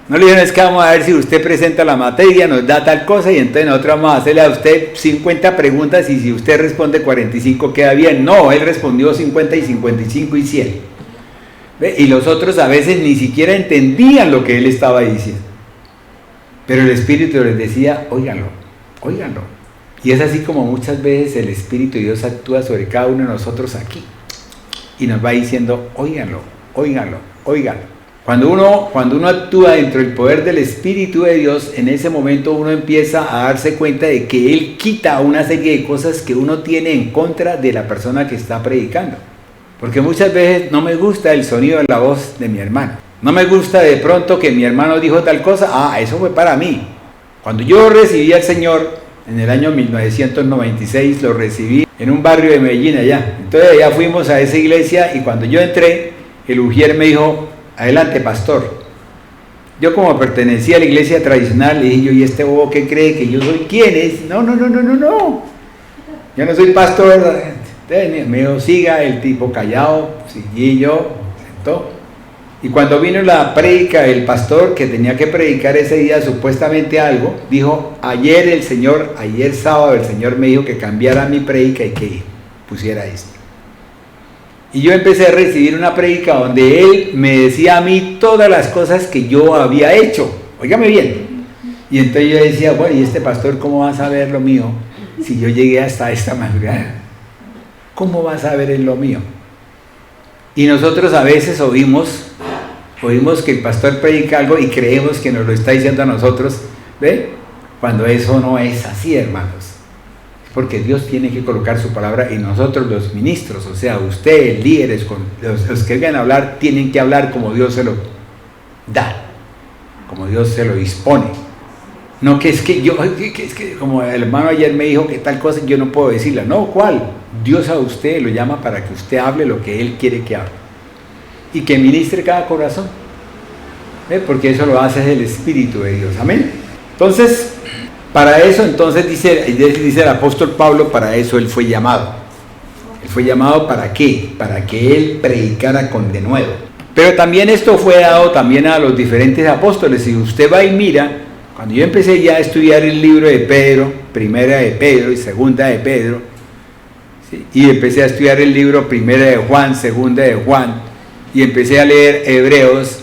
No le dijeron, es que vamos a ver si usted presenta la materia, nos da tal cosa y entonces nosotros vamos a hacerle a usted 50 preguntas y si usted responde 45 queda bien. No, él respondió 50 y 55 y 100. ¿Ve? Y los otros a veces ni siquiera entendían lo que él estaba diciendo. Pero el Espíritu les decía, óiganlo, óiganlo. Y es así como muchas veces el Espíritu de Dios actúa sobre cada uno de nosotros aquí. Y nos va diciendo, óiganlo, óiganlo, óiganlo. Cuando uno actúa dentro del poder del Espíritu de Dios, en ese momento uno empieza a darse cuenta de que Él quita una serie de cosas que uno tiene en contra de la persona que está predicando. Porque muchas veces no me gusta el sonido de la voz de mi hermano. No me gusta de pronto que mi hermano dijo tal cosa. Eso fue para mí. Cuando yo recibí al Señor, en el año 1996, lo recibí en un barrio de Medellín allá. Entonces allá fuimos a esa iglesia y cuando yo entré, el ujier me dijo, adelante, pastor. Yo como pertenecía a la iglesia tradicional, le dije yo, ¿y este bobo qué cree que yo soy? ¿Quién es? No. Yo no soy pastor. Entonces me dijo, siga, el tipo callado, seguí yo, sentó. Y cuando vino la prédica, el pastor que tenía que predicar ese día supuestamente algo, dijo, ayer sábado, el Señor me dijo que cambiara mi prédica y que pusiera esto. Y yo empecé a recibir una prédica donde él me decía a mí todas las cosas que yo había hecho. Óigame bien. Y entonces yo decía, bueno, ¿y este pastor cómo va a saber lo mío si yo llegué hasta esta madrugada? ¿Cómo va a saber él lo mío? Y nosotros a veces oímos que el pastor predica algo y creemos que nos lo está diciendo a nosotros, ¿ve? Cuando eso no es así, hermanos. Porque Dios tiene que colocar su palabra y nosotros los ministros, o sea, ustedes, líderes, los que vengan a hablar, tienen que hablar como Dios se lo da, como Dios se lo dispone. No que es que como el hermano ayer me dijo que tal cosa yo no puedo decirla. No, ¿cuál? Dios a usted lo llama para que usted hable lo que Él quiere que hable. Y que ministre cada corazón. ¿Ve? Porque eso lo hace el Espíritu de Dios. Amén. Entonces, para eso, dice el apóstol Pablo, para eso él fue llamado. Él fue llamado ¿para qué? Para que él predicara con denuedo. Pero también esto fue dado también a los diferentes apóstoles. Si usted va y mira, cuando yo empecé ya a estudiar el libro de Pedro, primera de Pedro y segunda de Pedro, ¿sí? Y empecé a estudiar el libro primera de Juan, segunda de Juan, y empecé a leer Hebreos,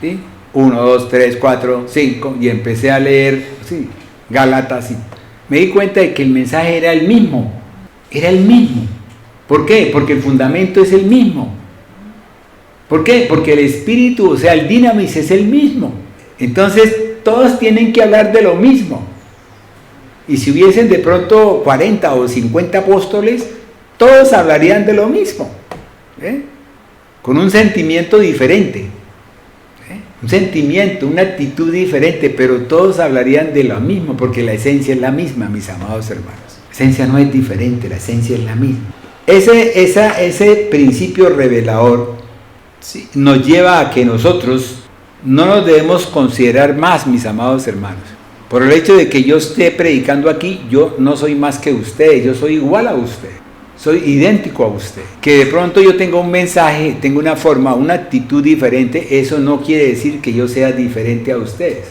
¿sí? 1, 2, 3, 4, 5, y empecé a leer, ¿sí? Gálatas, y me di cuenta de que el mensaje era el mismo. ¿Por qué? Porque el fundamento es el mismo. ¿Por qué? Porque el espíritu, o sea, el dinamis es el mismo. Entonces, todos tienen que hablar de lo mismo. Y si hubiesen de pronto 40 o 50 apóstoles, todos hablarían de lo mismo, con un sentimiento diferente. Un sentimiento, una actitud diferente, pero todos hablarían de lo mismo, porque la esencia es la misma, mis amados hermanos. La esencia no es diferente, la esencia es la misma. Ese principio revelador, ¿sí?, nos lleva a que nosotros no nos debemos considerar más, mis amados hermanos. Por el hecho de que yo esté predicando aquí, yo no soy más que usted, yo soy igual a usted. Soy idéntico a usted. Que de pronto yo tenga un mensaje, tengo una forma, una actitud diferente, eso no quiere decir que yo sea diferente a ustedes.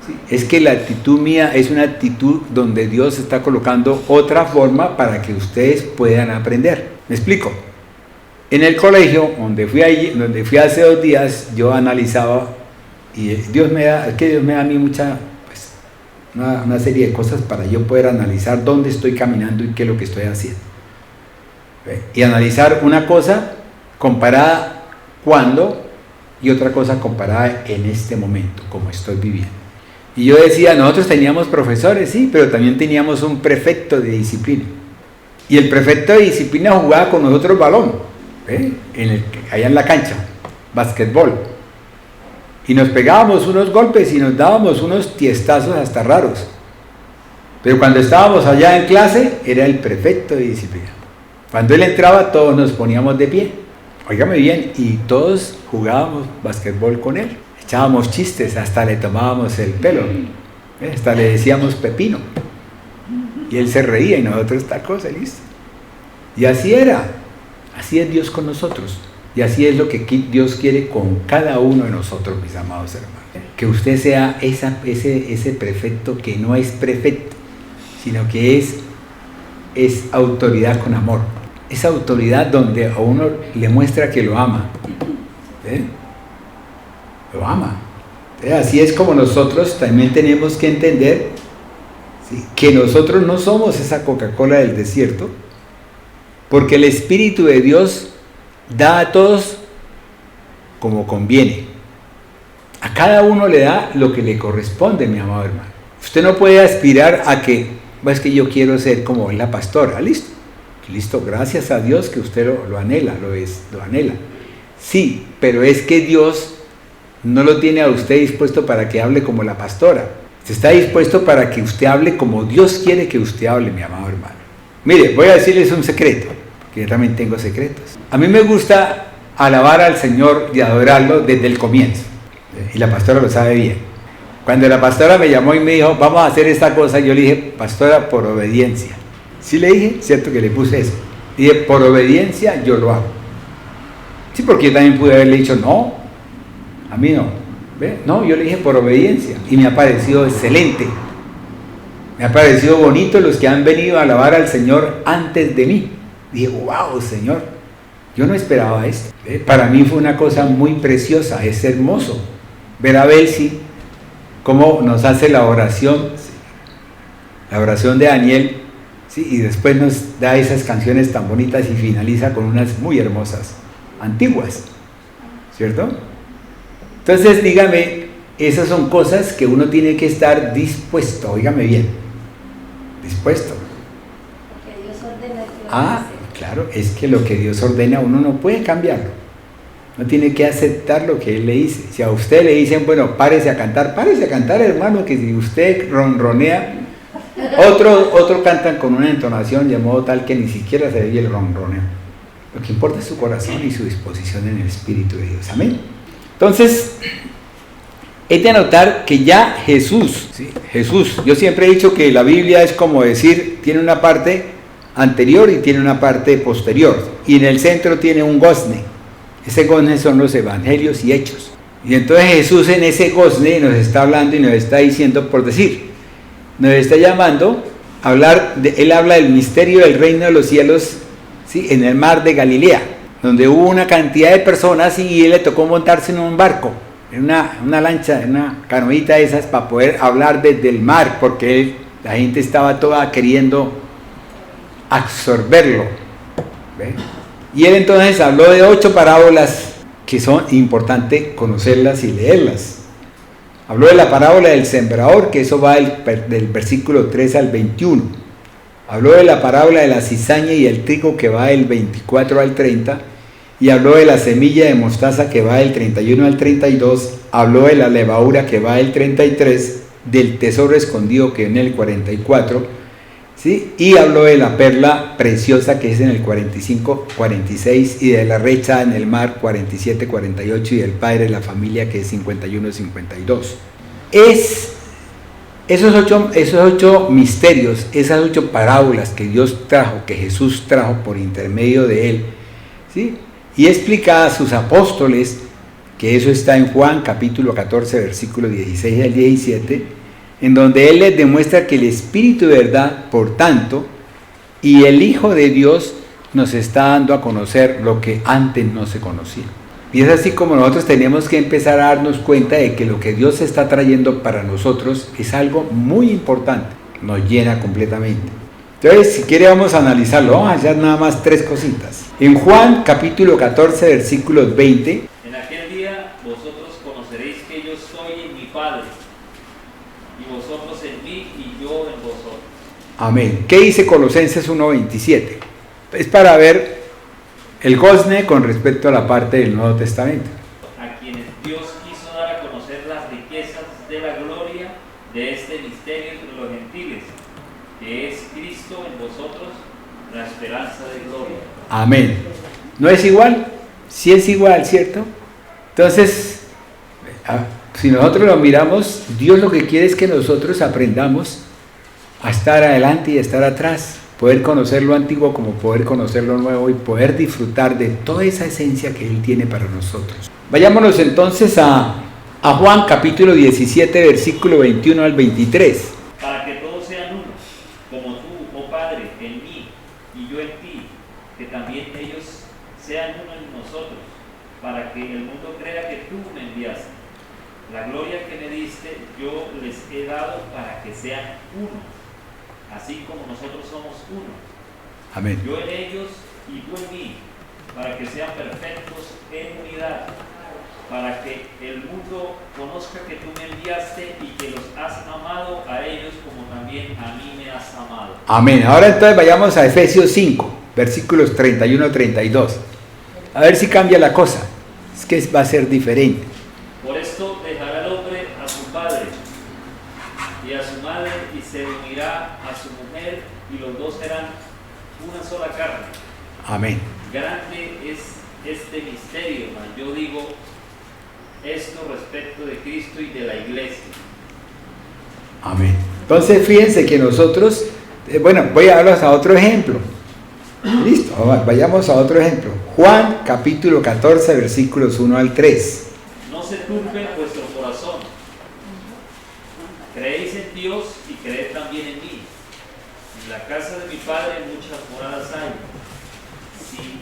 ¿Sí? Es que la actitud mía es una actitud donde Dios está colocando otra forma para que ustedes puedan aprender. ¿Me explico? En el colegio, donde fui hace 2 días, yo analizaba, y Dios me da a mí una serie de cosas para yo poder analizar dónde estoy caminando y qué es lo que estoy haciendo. Y analizar una cosa comparada cuando y otra cosa comparada en este momento, como estoy viviendo. Y yo decía, nosotros teníamos profesores, sí, pero también teníamos un prefecto de disciplina. Y el prefecto de disciplina jugaba con nosotros balón, allá en la cancha, basquetbol. Y nos pegábamos unos golpes y nos dábamos unos tiestazos hasta raros. Pero cuando estábamos allá en clase, era el prefecto de disciplina. Cuando él entraba, todos nos poníamos de pie. Óigame bien, y todos jugábamos basquetbol con él. Echábamos chistes, hasta le tomábamos el pelo. Hasta le decíamos Pepino. Y él se reía y nosotros tal cosa, listo. Y así era. Así es Dios con nosotros. Y así es lo que Dios quiere con cada uno de nosotros, mis amados hermanos. que usted sea ese prefecto que no es prefecto, sino que es autoridad con amor. Esa autoridad donde a uno le muestra que lo ama. Lo ama. Así es como nosotros también tenemos que entender, ¿sí?, que nosotros no somos esa Coca-Cola del desierto, porque el Espíritu de Dios da a todos como conviene. A cada uno le da lo que le corresponde, mi amado hermano. Usted no puede aspirar a que, es que yo quiero ser como la pastora, listo, gracias a Dios que usted lo anhela, lo anhela. Sí, pero es que Dios no lo tiene a usted dispuesto para que hable como la pastora. Está dispuesto para que usted hable como Dios quiere que usted hable, mi amado hermano. Mire, voy a decirles un secreto, porque yo también tengo secretos. A mí me gusta alabar al Señor y adorarlo desde el comienzo. Y la pastora lo sabe bien. Cuando la pastora me llamó y me dijo, vamos a hacer esta cosa, yo le dije, pastora, por obediencia. Sí le dije, cierto que le puse eso. Dije, por obediencia yo lo hago. Sí, porque yo también pude haberle dicho, no, a mí no. ¿Ve? No, yo le dije por obediencia. Y me ha parecido excelente. Me ha parecido bonito los que han venido a alabar al Señor antes de mí. Dije, wow, Señor, yo no esperaba esto. ¿Ve? Para mí fue una cosa muy preciosa, es hermoso ver a Belsi cómo nos hace la oración de Daniel, ¿sí?, y después nos da esas canciones tan bonitas y finaliza con unas muy hermosas, antiguas, ¿cierto? Entonces, dígame, esas son cosas que uno tiene que estar dispuesto, oígame bien, dispuesto. Porque Dios ordena que lo hace. Claro, es que lo que Dios ordena uno no puede cambiarlo. No tiene que aceptar lo que Él le dice. Si a usted le dicen, bueno, párese a cantar, hermano, que si usted ronronea, otro cantan con una entonación de modo tal que ni siquiera se oye el ronroneo. Lo que importa es su corazón y su disposición en el Espíritu de Dios. Amén. Entonces, es de anotar que ya Jesús, yo siempre he dicho que la Biblia es como decir, tiene una parte anterior y tiene una parte posterior, y en el centro tiene un gozne. Ese gozne son los evangelios y hechos. Y entonces Jesús en ese gozne nos está hablando y nos está diciendo, por decir, nos está llamando a hablar, Él habla del misterio del reino de los cielos, ¿sí?, en el mar de Galilea, donde hubo una cantidad de personas y Él le tocó montarse en un barco, en una lancha, en una canoita de esas, para poder hablar desde el mar, porque la gente estaba toda queriendo absorberlo. ¿Ve? Y Él entonces habló de 8 parábolas que son importantes conocerlas y leerlas. Habló de la parábola del sembrador, que eso va del versículo 3 al 21. Habló de la parábola de la cizaña y el trigo, que va del 24 al 30. Y habló de la semilla de mostaza, que va del 31 al 32. Habló de la levadura, que va del 33. Del tesoro escondido, que en el 44. ¿Sí? Y habló de la perla preciosa, que es en el 45, 46, y de la recha en el mar, 47, 48, y del padre de la familia, que es 51, 52. Esos ocho misterios, esas 8 parábolas que Dios trajo, que Jesús trajo por intermedio de Él, ¿sí?, y explicada a sus apóstoles, que eso está en Juan capítulo 14, versículos 16 al 17, en donde Él les demuestra que el Espíritu de verdad, por tanto, y el Hijo de Dios nos está dando a conocer lo que antes no se conocía. Y es así como nosotros tenemos que empezar a darnos cuenta de que lo que Dios está trayendo para nosotros es algo muy importante, nos llena completamente. Entonces, si quiere, vamos a analizarlo, vamos a hacer nada más 3 cositas. En Juan capítulo 14, versículos 20. En aquel día vosotros conoceréis que yo soy en mi Padre, y vosotros en mí y yo en vosotros. Amén. ¿Qué dice Colosenses 1:27? Es para ver el gozne con respecto a la parte del Nuevo Testamento. A quienes Dios quiso dar a conocer las riquezas de la gloria de este misterio entre los gentiles, que es Cristo en vosotros, la esperanza de gloria. Amén. ¿No es igual? Sí es igual, ¿cierto? Entonces, si nosotros lo miramos, Dios lo que quiere es que nosotros aprendamos a estar adelante y a estar atrás, poder conocer lo antiguo como poder conocer lo nuevo y poder disfrutar de toda esa esencia que Él tiene para nosotros. Vayámonos entonces a a Juan capítulo 17, versículo 21 al 23. Para que todos sean uno, como tú, oh Padre, en mí y yo en ti, que también ellos sean uno en nosotros, para que el mundo crea que tú me enviaste. La gloria que me diste yo les he dado para que sean uno, así como nosotros somos uno. Amén. Yo en ellos y tú en mí, para que sean perfectos en unidad, para que el mundo conozca que tú me enviaste y que los has amado a ellos como también a mí me has amado. Amén. Ahora entonces vayamos a Efesios 5, versículos 31 a 32. A ver si cambia la cosa. Es que va a ser diferente. Por esto dejará el hombre a su padre y a su madre y se unirá a su mujer y los dos serán una sola carne. Amén. Grande es este misterio, mas yo digo esto respecto de Cristo y de la iglesia. Amén. Entonces fíjense que nosotros, bueno, voy a darles a otro ejemplo. Listo, vayamos a otro ejemplo. Juan capítulo 14, versículos 1 al 3. No se turbe vuestro corazón. Creéis en Dios y creed también en mí. En la casa de mi Padre muchas moradas hay. Si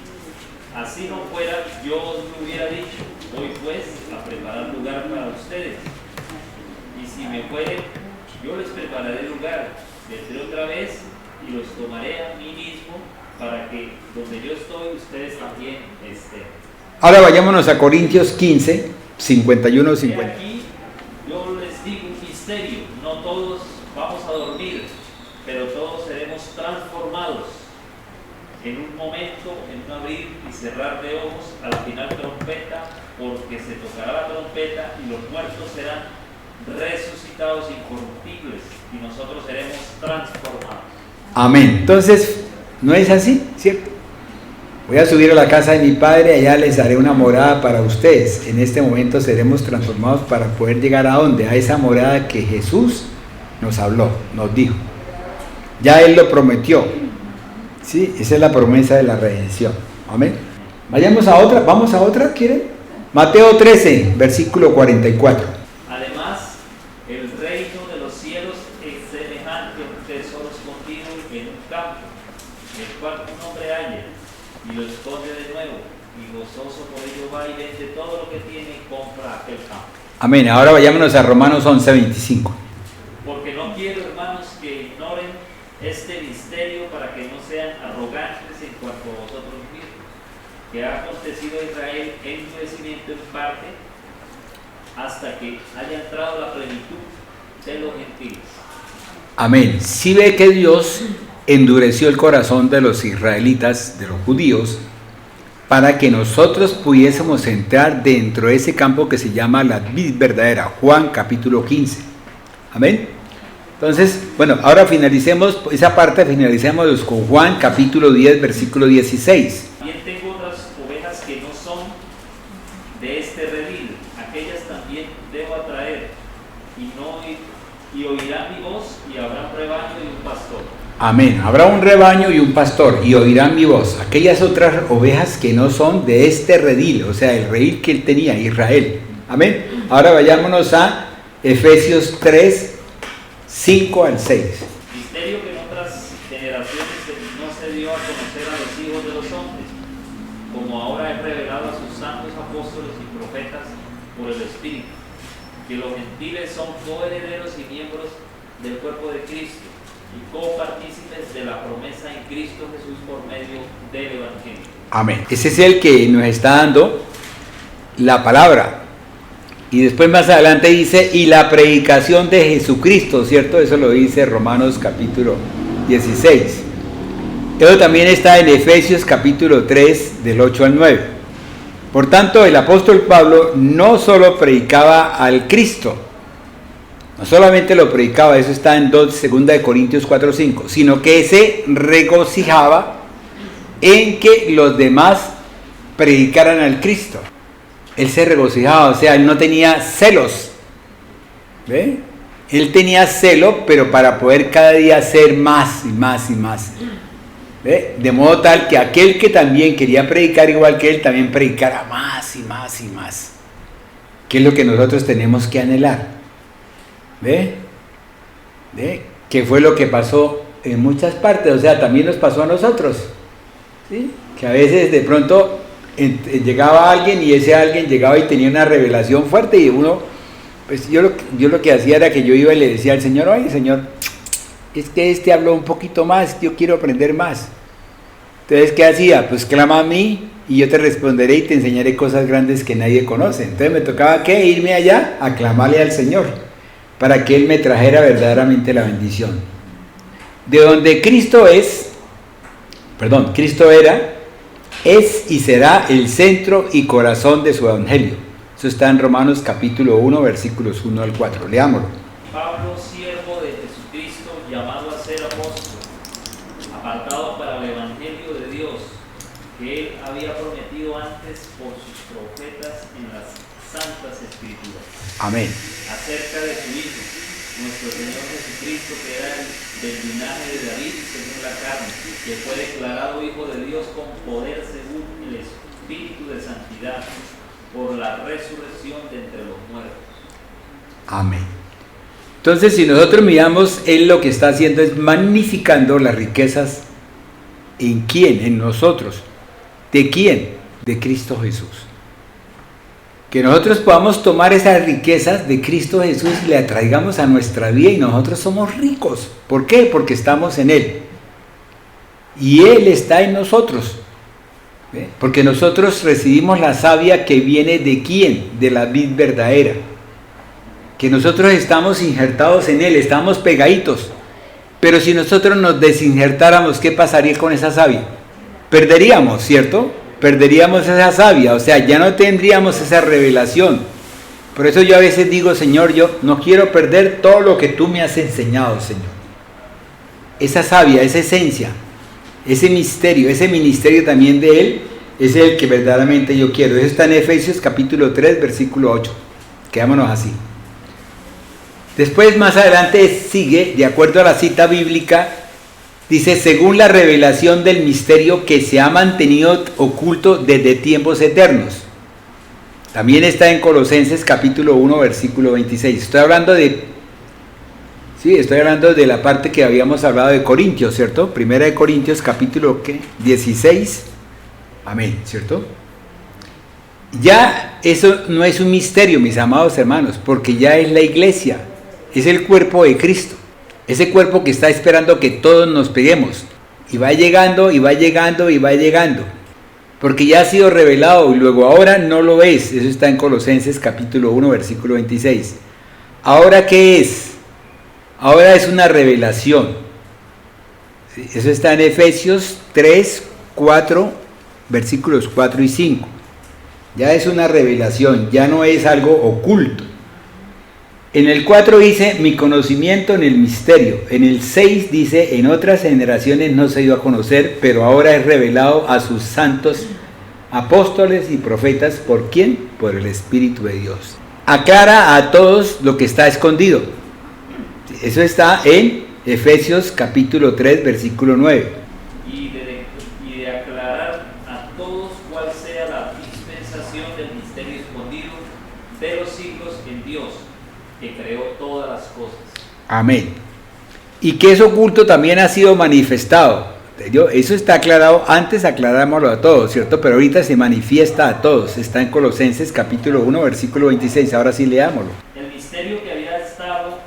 así no fuera, yo os lo hubiera dicho. Voy pues a preparar lugar para ustedes. Y si me fuere, yo les prepararé lugar. Vendré otra vez y los tomaré a mí mismo, para que donde yo estoy, ustedes también estén. Ahora vayámonos a Corintios 15, 51, Y 50. aquí yo les digo un misterio, no todos vamos a dormir, pero todos seremos transformados en un momento, en un abrir y cerrar de ojos, al final trompeta, porque se tocará la trompeta y los muertos serán resucitados incorruptibles y nosotros seremos transformados. Amén. Entonces, ¿no es así? ¿Cierto? Voy a subir a la casa de mi Padre, allá les haré una morada para ustedes. En este momento seremos transformados para poder llegar a ¿dónde? A esa morada que Jesús nos habló, nos dijo. Ya Él lo prometió. Sí, esa es la promesa de la redención. Amén. Vayamos a otra, vamos a otra, ¿quieren? Mateo 13, versículo 44. Además, el reino de los cielos es semejante a un tesoro escondido en un campo, el cual un hombre halla y lo esconde de nuevo, y gozoso por ello va y vende todo lo que tiene y compra aquel campo. Amén. Ahora vayámonos a Romanos 11, 25. Porque no quiero, hermanos, que ignoren este misterio, para que no sean arrogantes en cuanto a vosotros mismos, que ha acontecido a Israel endurecimiento en parte, hasta que haya entrado la plenitud de los gentiles. Amén. Si ve que Dios endureció el corazón de los israelitas, de los judíos, para que nosotros pudiésemos entrar dentro de ese campo que se llama la vid verdadera. Juan capítulo 15. Amén. Entonces, bueno, ahora finalicemos esa parte, finalicemos con Juan capítulo 10, versículo 16. También tengo otras ovejas que no son de este redil, aquellas también debo atraer, y oirán mi voz, y habrá un rebaño y un pastor. Amén. Habrá un rebaño y un pastor, y oirán mi voz. Aquellas otras ovejas que no son de este redil, o sea, el redil que él tenía, Israel. Amén. Ahora vayámonos a Efesios 3, 5 al 6. Misterio que en otras generaciones no se dio a conocer a los hijos de los hombres, como ahora es revelado a sus santos apóstoles y profetas por el Espíritu, que los gentiles son coherederos y miembros del cuerpo de Cristo y copartícipes de la promesa en Cristo Jesús por medio del Evangelio. Amén. Ese es el que nos está dando la palabra. Y después más adelante dice, y la predicación de Jesucristo, ¿cierto? Eso lo dice Romanos capítulo 16. Eso también está en Efesios capítulo 3, del 8 al 9. Por tanto, el apóstol Pablo no solo predicaba al Cristo, no solamente lo predicaba, eso está en 2 Corintios 4, 5, sino que se regocijaba en que los demás predicaran al Cristo. Él se regocijaba, o sea, él no tenía celos. ¿Ve? Él tenía celo, pero para poder cada día hacer más y más y más. ¿Ve? De modo tal que aquel que también quería predicar igual que él, también predicara más y más y más. ¿Qué es lo que nosotros tenemos que anhelar? ¿Ve? ¿Qué fue lo que pasó en muchas partes? O sea, también nos pasó a nosotros, ¿sí? Que a veces de pronto llegaba alguien y ese alguien llegaba y tenía una revelación fuerte y uno, pues yo lo que hacía era que yo iba y le decía al Señor, oye Señor, es que este habló un poquito más, yo quiero aprender más. Entonces, ¿qué hacía? Pues clama a mí y yo te responderé y te enseñaré cosas grandes que nadie conoce. Entonces me tocaba, ¿qué? Irme allá a clamarle al Señor para que Él me trajera verdaderamente la bendición. De donde Cristo era, es y será el centro y corazón de su evangelio. Eso está en Romanos capítulo 1, versículos 1 al 4. Leámoslo. Pablo, siervo de Jesucristo, llamado a ser apóstol, apartado para el evangelio de Dios, que Él había prometido antes por sus profetas en las santas escrituras. Amén. Acerca de su Hijo, nuestro Señor Jesucristo, que era del linaje de David según la carne, que fue declarado Hijo de Dios con poder según el Espíritu de santidad, por la resurrección de entre los muertos. Amén. Entonces, si nosotros miramos, Él lo que está haciendo es magnificando las riquezas. ¿En quién? En nosotros. ¿De quién? De Cristo Jesús. Que nosotros podamos tomar esas riquezas de Cristo Jesús y le atraigamos a nuestra vida y nosotros somos ricos. ¿Por qué? Porque estamos en Él. Y Él está en nosotros. ¿Ve? Porque nosotros recibimos la savia que viene de quién? De la vid verdadera. Que nosotros estamos injertados en Él, estamos pegaditos. Pero si nosotros nos desinjertáramos, ¿qué pasaría con esa savia? Perderíamos, ¿cierto? Perderíamos esa savia, o sea, ya no tendríamos esa revelación. Por eso yo a veces digo, Señor, yo no quiero perder todo lo que tú me has enseñado, Señor. Esa savia, esa esencia, ese misterio, ese ministerio también de Él, es el que verdaderamente yo quiero. Eso está en Efesios capítulo 3, versículo 8. Quedámonos así. Después, más adelante, sigue, de acuerdo a la cita bíblica, dice, según la revelación del misterio que se ha mantenido oculto desde tiempos eternos. También está en Colosenses capítulo 1, versículo 26. Estoy hablando de la parte que habíamos hablado de Corintios, ¿cierto? Primera de Corintios capítulo 16. Amén, ¿cierto? Ya eso no es un misterio, mis amados hermanos, porque ya es la iglesia, es el cuerpo de Cristo. Ese cuerpo que está esperando que todos nos peguemos. Y va llegando, y va llegando, y va llegando. Porque ya ha sido revelado y luego ahora no lo es. Eso está en Colosenses capítulo 1, versículo 26. ¿Ahora qué es? Ahora es una revelación. Eso está en Efesios 3, 4, versículos 4 y 5. Ya es una revelación, ya no es algo oculto. En el 4 dice, mi conocimiento en el misterio. En el 6 dice, en otras generaciones no se dio a conocer, pero ahora es revelado a sus santos apóstoles y profetas. ¿Por quién? Por el Espíritu de Dios. Aclara a todos lo que está escondido. Eso está en Efesios capítulo 3, versículo 9. Y de aclarar a todos cuál sea la dispensación del misterio escondido de los siglos en Dios, que creó todas las cosas. Amén. Y que es oculto también ha sido manifestado. Eso está aclarado, antes aclarámoslo a todos, ¿cierto? Pero ahorita se manifiesta a todos. Está en Colosenses capítulo 1, versículo 26. Ahora sí leámoslo. El misterio que había estado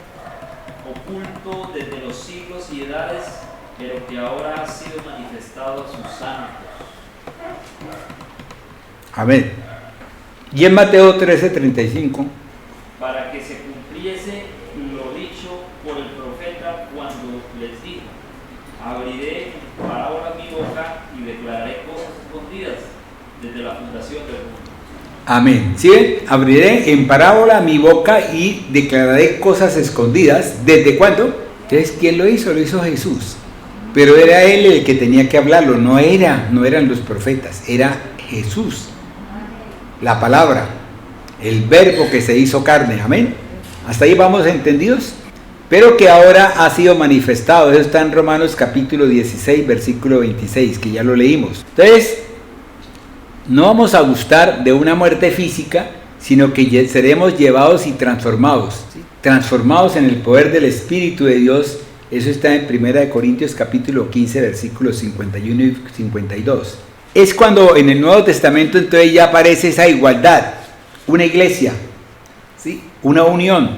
oculto desde los siglos y edades, pero que ahora ha sido manifestado a sus santos. Amén. Y en Mateo 13:35. Para que se cumpliese lo dicho por el profeta cuando les dijo, abriré en parábola mi boca y declararé cosas escondidas desde la fundación del mundo. Amén. ¿Sí? Abriré en parábola mi boca y declararé cosas escondidas. ¿Desde cuándo? Entonces, ¿quién lo hizo? Lo hizo Jesús. Pero era Él el que tenía que hablarlo, no eran los profetas, era Jesús. La palabra, el verbo que se hizo carne. Amén. Hasta ahí vamos entendidos. Pero que ahora ha sido manifestado. Eso está en Romanos capítulo 16, versículo 26, que ya lo leímos. Entonces, no vamos a gustar de una muerte física, sino que seremos llevados y transformados, ¿sí? Transformados en el poder del Espíritu de Dios. Eso está en 1 Corintios capítulo 15, versículos 51 y 52. Es cuando en el Nuevo Testamento entonces ya aparece esa igualdad, una iglesia, ¿sí? Una unión,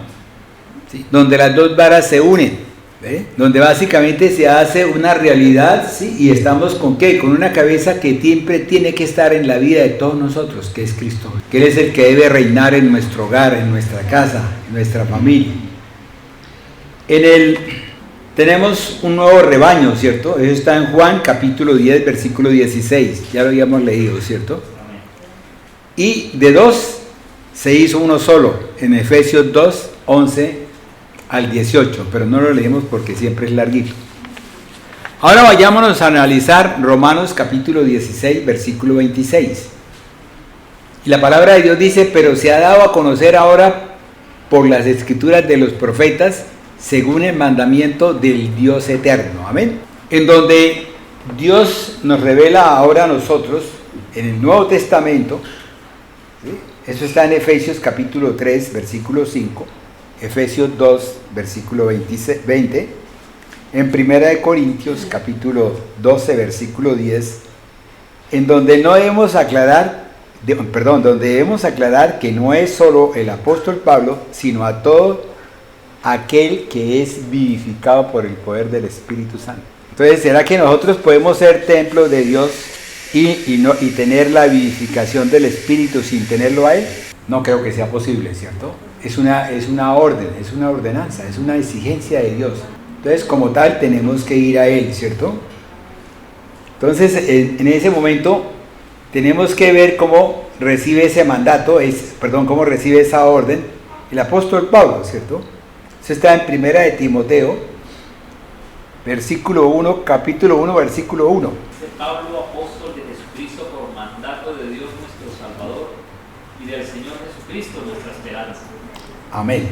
¿sí? Donde las dos varas se unen, ¿ve? Donde básicamente se hace una realidad, ¿sí? Y estamos con ¿qué? Con una cabeza que siempre tiene que estar en la vida de todos nosotros, que es Cristo, que Él es el que debe reinar en nuestro hogar, en nuestra casa, en nuestra familia. Tenemos un nuevo rebaño, ¿cierto? Eso está en Juan capítulo 10, versículo 16, ya lo habíamos leído, ¿cierto? Y de dos se hizo uno solo, en Efesios 2, 11 al 18, pero no lo leemos porque siempre es larguito. Ahora vayámonos a analizar Romanos capítulo 16, versículo 26. Y la palabra de Dios dice: pero se ha dado a conocer ahora por las escrituras de los profetas, según el mandamiento del Dios eterno. Amén. En donde Dios nos revela ahora a nosotros, en el Nuevo Testamento, ¿sí? Eso está en Efesios capítulo 3, versículo 5, Efesios 2, versículo 20, en 1 Corintios capítulo 12, versículo 10, en donde debemos aclarar que no es solo el apóstol Pablo, sino a todo aquel que es vivificado por el poder del Espíritu Santo. Entonces, ¿será que nosotros podemos ser templos de Dios y tener la vivificación del Espíritu sin tenerlo a Él? No creo que sea posible, ¿cierto? Es una orden, es una ordenanza, es una exigencia de Dios. Entonces, como tal, tenemos que ir a Él, ¿cierto? Entonces, en ese momento, tenemos que ver cómo recibe ese mandato, cómo recibe esa orden el apóstol Pablo, ¿cierto? Eso está en 1 de Timoteo, versículo 1, capítulo 1, versículo 1. Dice Pablo, apóstol de Jesucristo, por mandato de Dios nuestro Salvador y del Señor Jesucristo nuestra esperanza. Amén.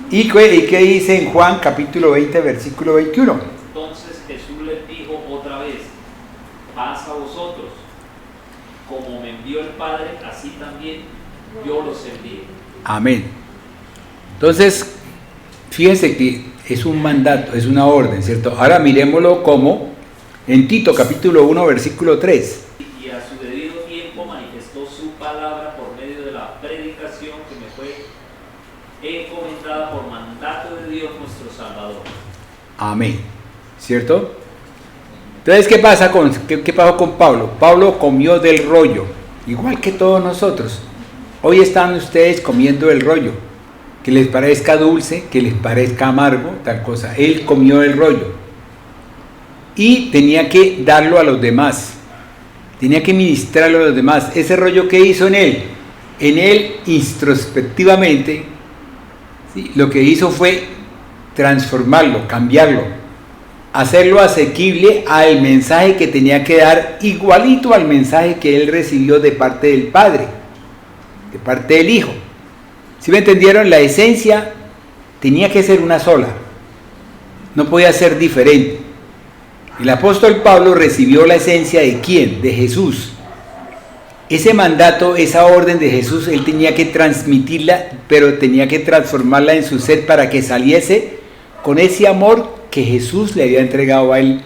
¿Y qué dice en Juan capítulo 20, versículo 21? Entonces Jesús les dijo otra vez: paz a vosotros, como me envió el Padre, así también yo los envío. Amén. Entonces, fíjense que es un mandato, es una orden, ¿cierto? Ahora miremoslo como en Tito capítulo 1, versículo 3. Y a su debido tiempo manifestó su palabra por medio de la predicación que me fue encomendada por mandato de Dios nuestro Salvador. Amén. ¿Cierto? Entonces, ¿qué pasó con Pablo? Pablo comió del rollo, igual que todos nosotros. Hoy están ustedes comiendo el rollo. Que les parezca dulce, que les parezca amargo, tal cosa. Él comió el rollo y tenía que darlo a los demás, tenía que ministrarlo a los demás. Ese rollo que hizo en él introspectivamente, ¿sí? Lo que hizo fue transformarlo, cambiarlo, hacerlo asequible al mensaje que tenía que dar, igualito al mensaje que él recibió de parte del Padre, de parte del Hijo. ¿Sí me entendieron? La esencia tenía que ser una sola, no podía ser diferente. El apóstol Pablo recibió la esencia ¿de quién? De Jesús. Ese mandato, esa orden de Jesús, él tenía que transmitirla, pero tenía que transformarla en su ser para que saliese con ese amor que Jesús le había entregado a él,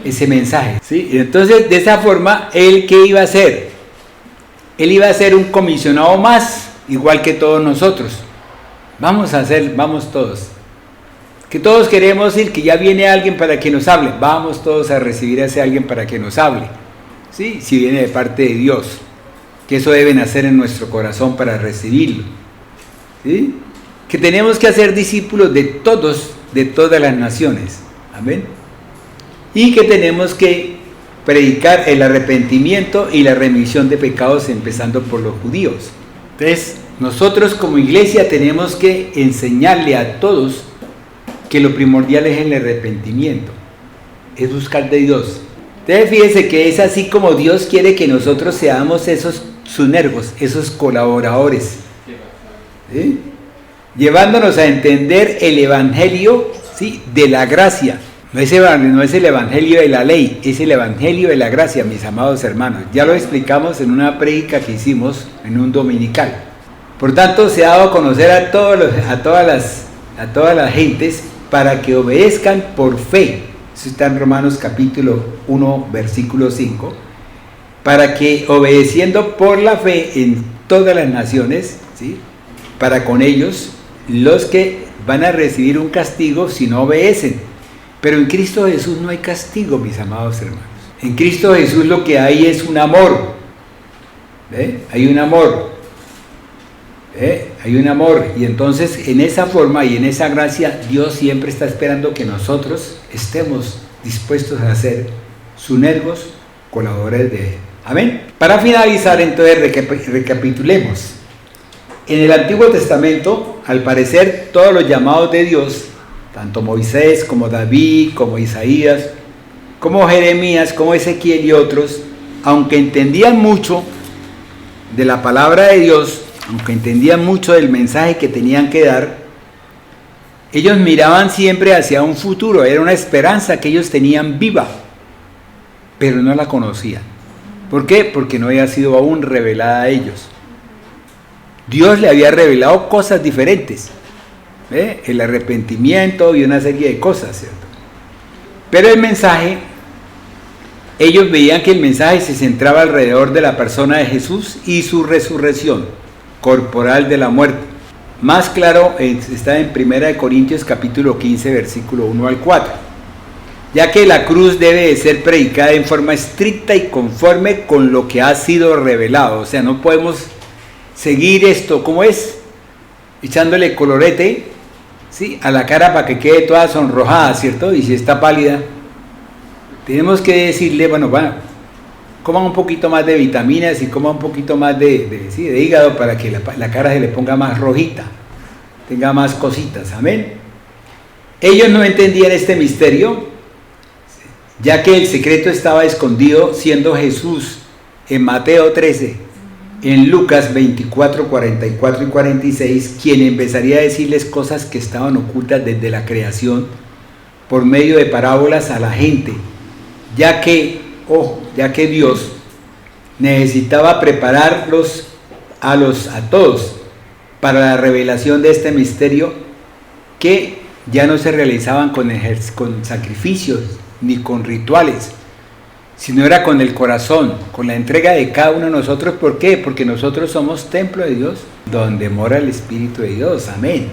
ese mensaje, ¿sí? Y entonces, de esa forma, ¿él qué iba a hacer? Él iba a ser un comisionado más, igual que todos nosotros. Vamos todos. Que todos queremos ir, que ya viene alguien para que nos hable. Vamos todos a recibir a ese alguien para que nos hable. ¿Sí? Si viene de parte de Dios. Que eso deben hacer en nuestro corazón para recibirlo. ¿Sí? Que tenemos que hacer discípulos de todos, de todas las naciones. Amén. Y que tenemos que predicar el arrepentimiento y la remisión de pecados, empezando por los judíos. Entonces, nosotros como iglesia tenemos que enseñarle a todos que lo primordial es el arrepentimiento, es buscar de Dios. Entonces, fíjense que es así como Dios quiere que nosotros seamos esos sunergos, esos colaboradores, ¿sí? Llevándonos a entender el evangelio, ¿sí? De la gracia, No es el evangelio de la ley, es el evangelio de la gracia, mis amados hermanos. Ya lo explicamos en una prédica que hicimos en un dominical. Por tanto, se ha dado a conocer a todas las gentes para que obedezcan por fe. Eso está en Romanos capítulo 1, versículo 5. Para que obedeciendo por la fe en todas las naciones, ¿sí?, para con ellos, los que van a recibir un castigo si no obedecen. Pero en Cristo Jesús no hay castigo, mis amados hermanos. En Cristo Jesús lo que hay es un amor. Hay un amor. Hay un amor. Y entonces en esa forma y en esa gracia, Dios siempre está esperando que nosotros estemos dispuestos a ser sunergos, colaboradores de Él. Amén. Para finalizar, entonces, recapitulemos. En el Antiguo Testamento, al parecer, todos los llamados de Dios, tanto Moisés como David, como Isaías, como Jeremías, como Ezequiel y otros, aunque entendían mucho de la palabra de Dios, aunque entendían mucho del mensaje que tenían que dar, ellos miraban siempre hacia un futuro, era una esperanza que ellos tenían viva, pero no la conocían. ¿Por qué? Porque no había sido aún revelada a ellos. Dios le había revelado cosas diferentes, el arrepentimiento y una serie de cosas, ¿cierto? Pero el mensaje, ellos veían que el mensaje se centraba alrededor de la persona de Jesús y su resurrección corporal de la muerte. Más claro está en 1 Corintios capítulo 15, versículo 1 al 4. Ya que la cruz debe de ser predicada en forma estricta y conforme con lo que ha sido revelado. O sea, no podemos seguir esto como es, echándole colorete, ¿sí?, a la cara para que quede toda sonrojada, ¿cierto? Y si está pálida, tenemos que decirle, bueno, coman un poquito más de vitaminas y coman un poquito más de hígado para que la cara se le ponga más rojita, tenga más cositas, amén. Ellos no entendían este misterio, ya que el secreto estaba escondido, siendo Jesús en Mateo 13, en Lucas 24, 44 y 46, quien empezaría a decirles cosas que estaban ocultas desde la creación por medio de parábolas a la gente, ya que Dios necesitaba prepararlos a todos para la revelación de este misterio, que ya no se realizaban con sacrificios ni con rituales, sino era con el corazón, con la entrega de cada uno de nosotros. ¿Por qué? Porque nosotros somos templo de Dios, donde mora el Espíritu de Dios. Amén.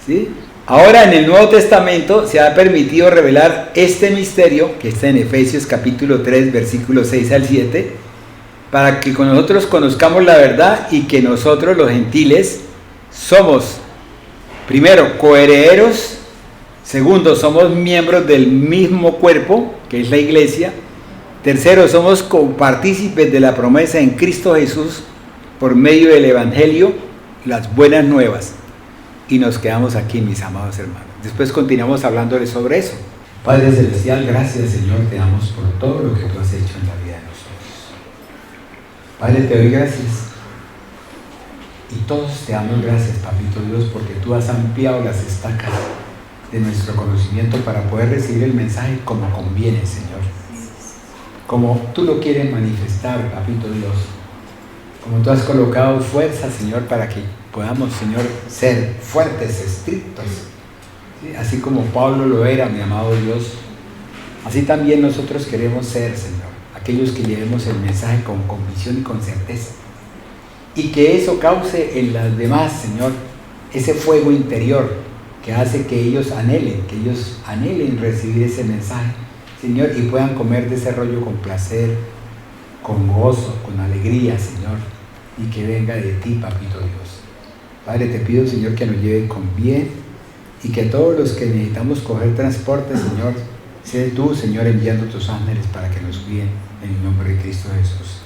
¿Sí? Ahora en el Nuevo Testamento se ha permitido revelar este misterio, que está en Efesios capítulo 3, versículos 6 al 7, para que nosotros conozcamos la verdad y que nosotros los gentiles somos, primero, coherederos, segundo, somos miembros del mismo cuerpo, que es la iglesia. Tercero, somos compartícipes de la promesa en Cristo Jesús por medio del Evangelio, las buenas nuevas. Y nos quedamos aquí, mis amados hermanos. Después continuamos hablándoles sobre eso. Padre Celestial, gracias, Señor, te damos por todo lo que tú has hecho en la vida de nosotros. Padre, te doy gracias. Y todos te damos gracias, Papito Dios, porque tú has ampliado las estacas de nuestro conocimiento para poder recibir el mensaje como conviene, Señor. Como tú lo quieres manifestar, Papito Dios. Como tú has colocado fuerza, Señor, para que podamos, Señor, ser fuertes, estrictos. ¿Sí? Así como Pablo lo era, mi amado Dios. Así también nosotros queremos ser, Señor, aquellos que llevemos el mensaje con convicción y con certeza. Y que eso cause en las demás, Señor, ese fuego interior que hace que ellos anhelen recibir ese mensaje, Señor, y puedan comer de ese rollo con placer, con gozo, con alegría, Señor, y que venga de ti, Papito Dios. Padre, te pido, Señor, que nos lleve con bien y que todos los que necesitamos coger transporte, Señor, sé tú, Señor, enviando tus ángeles para que nos guíen en el nombre de Cristo Jesús.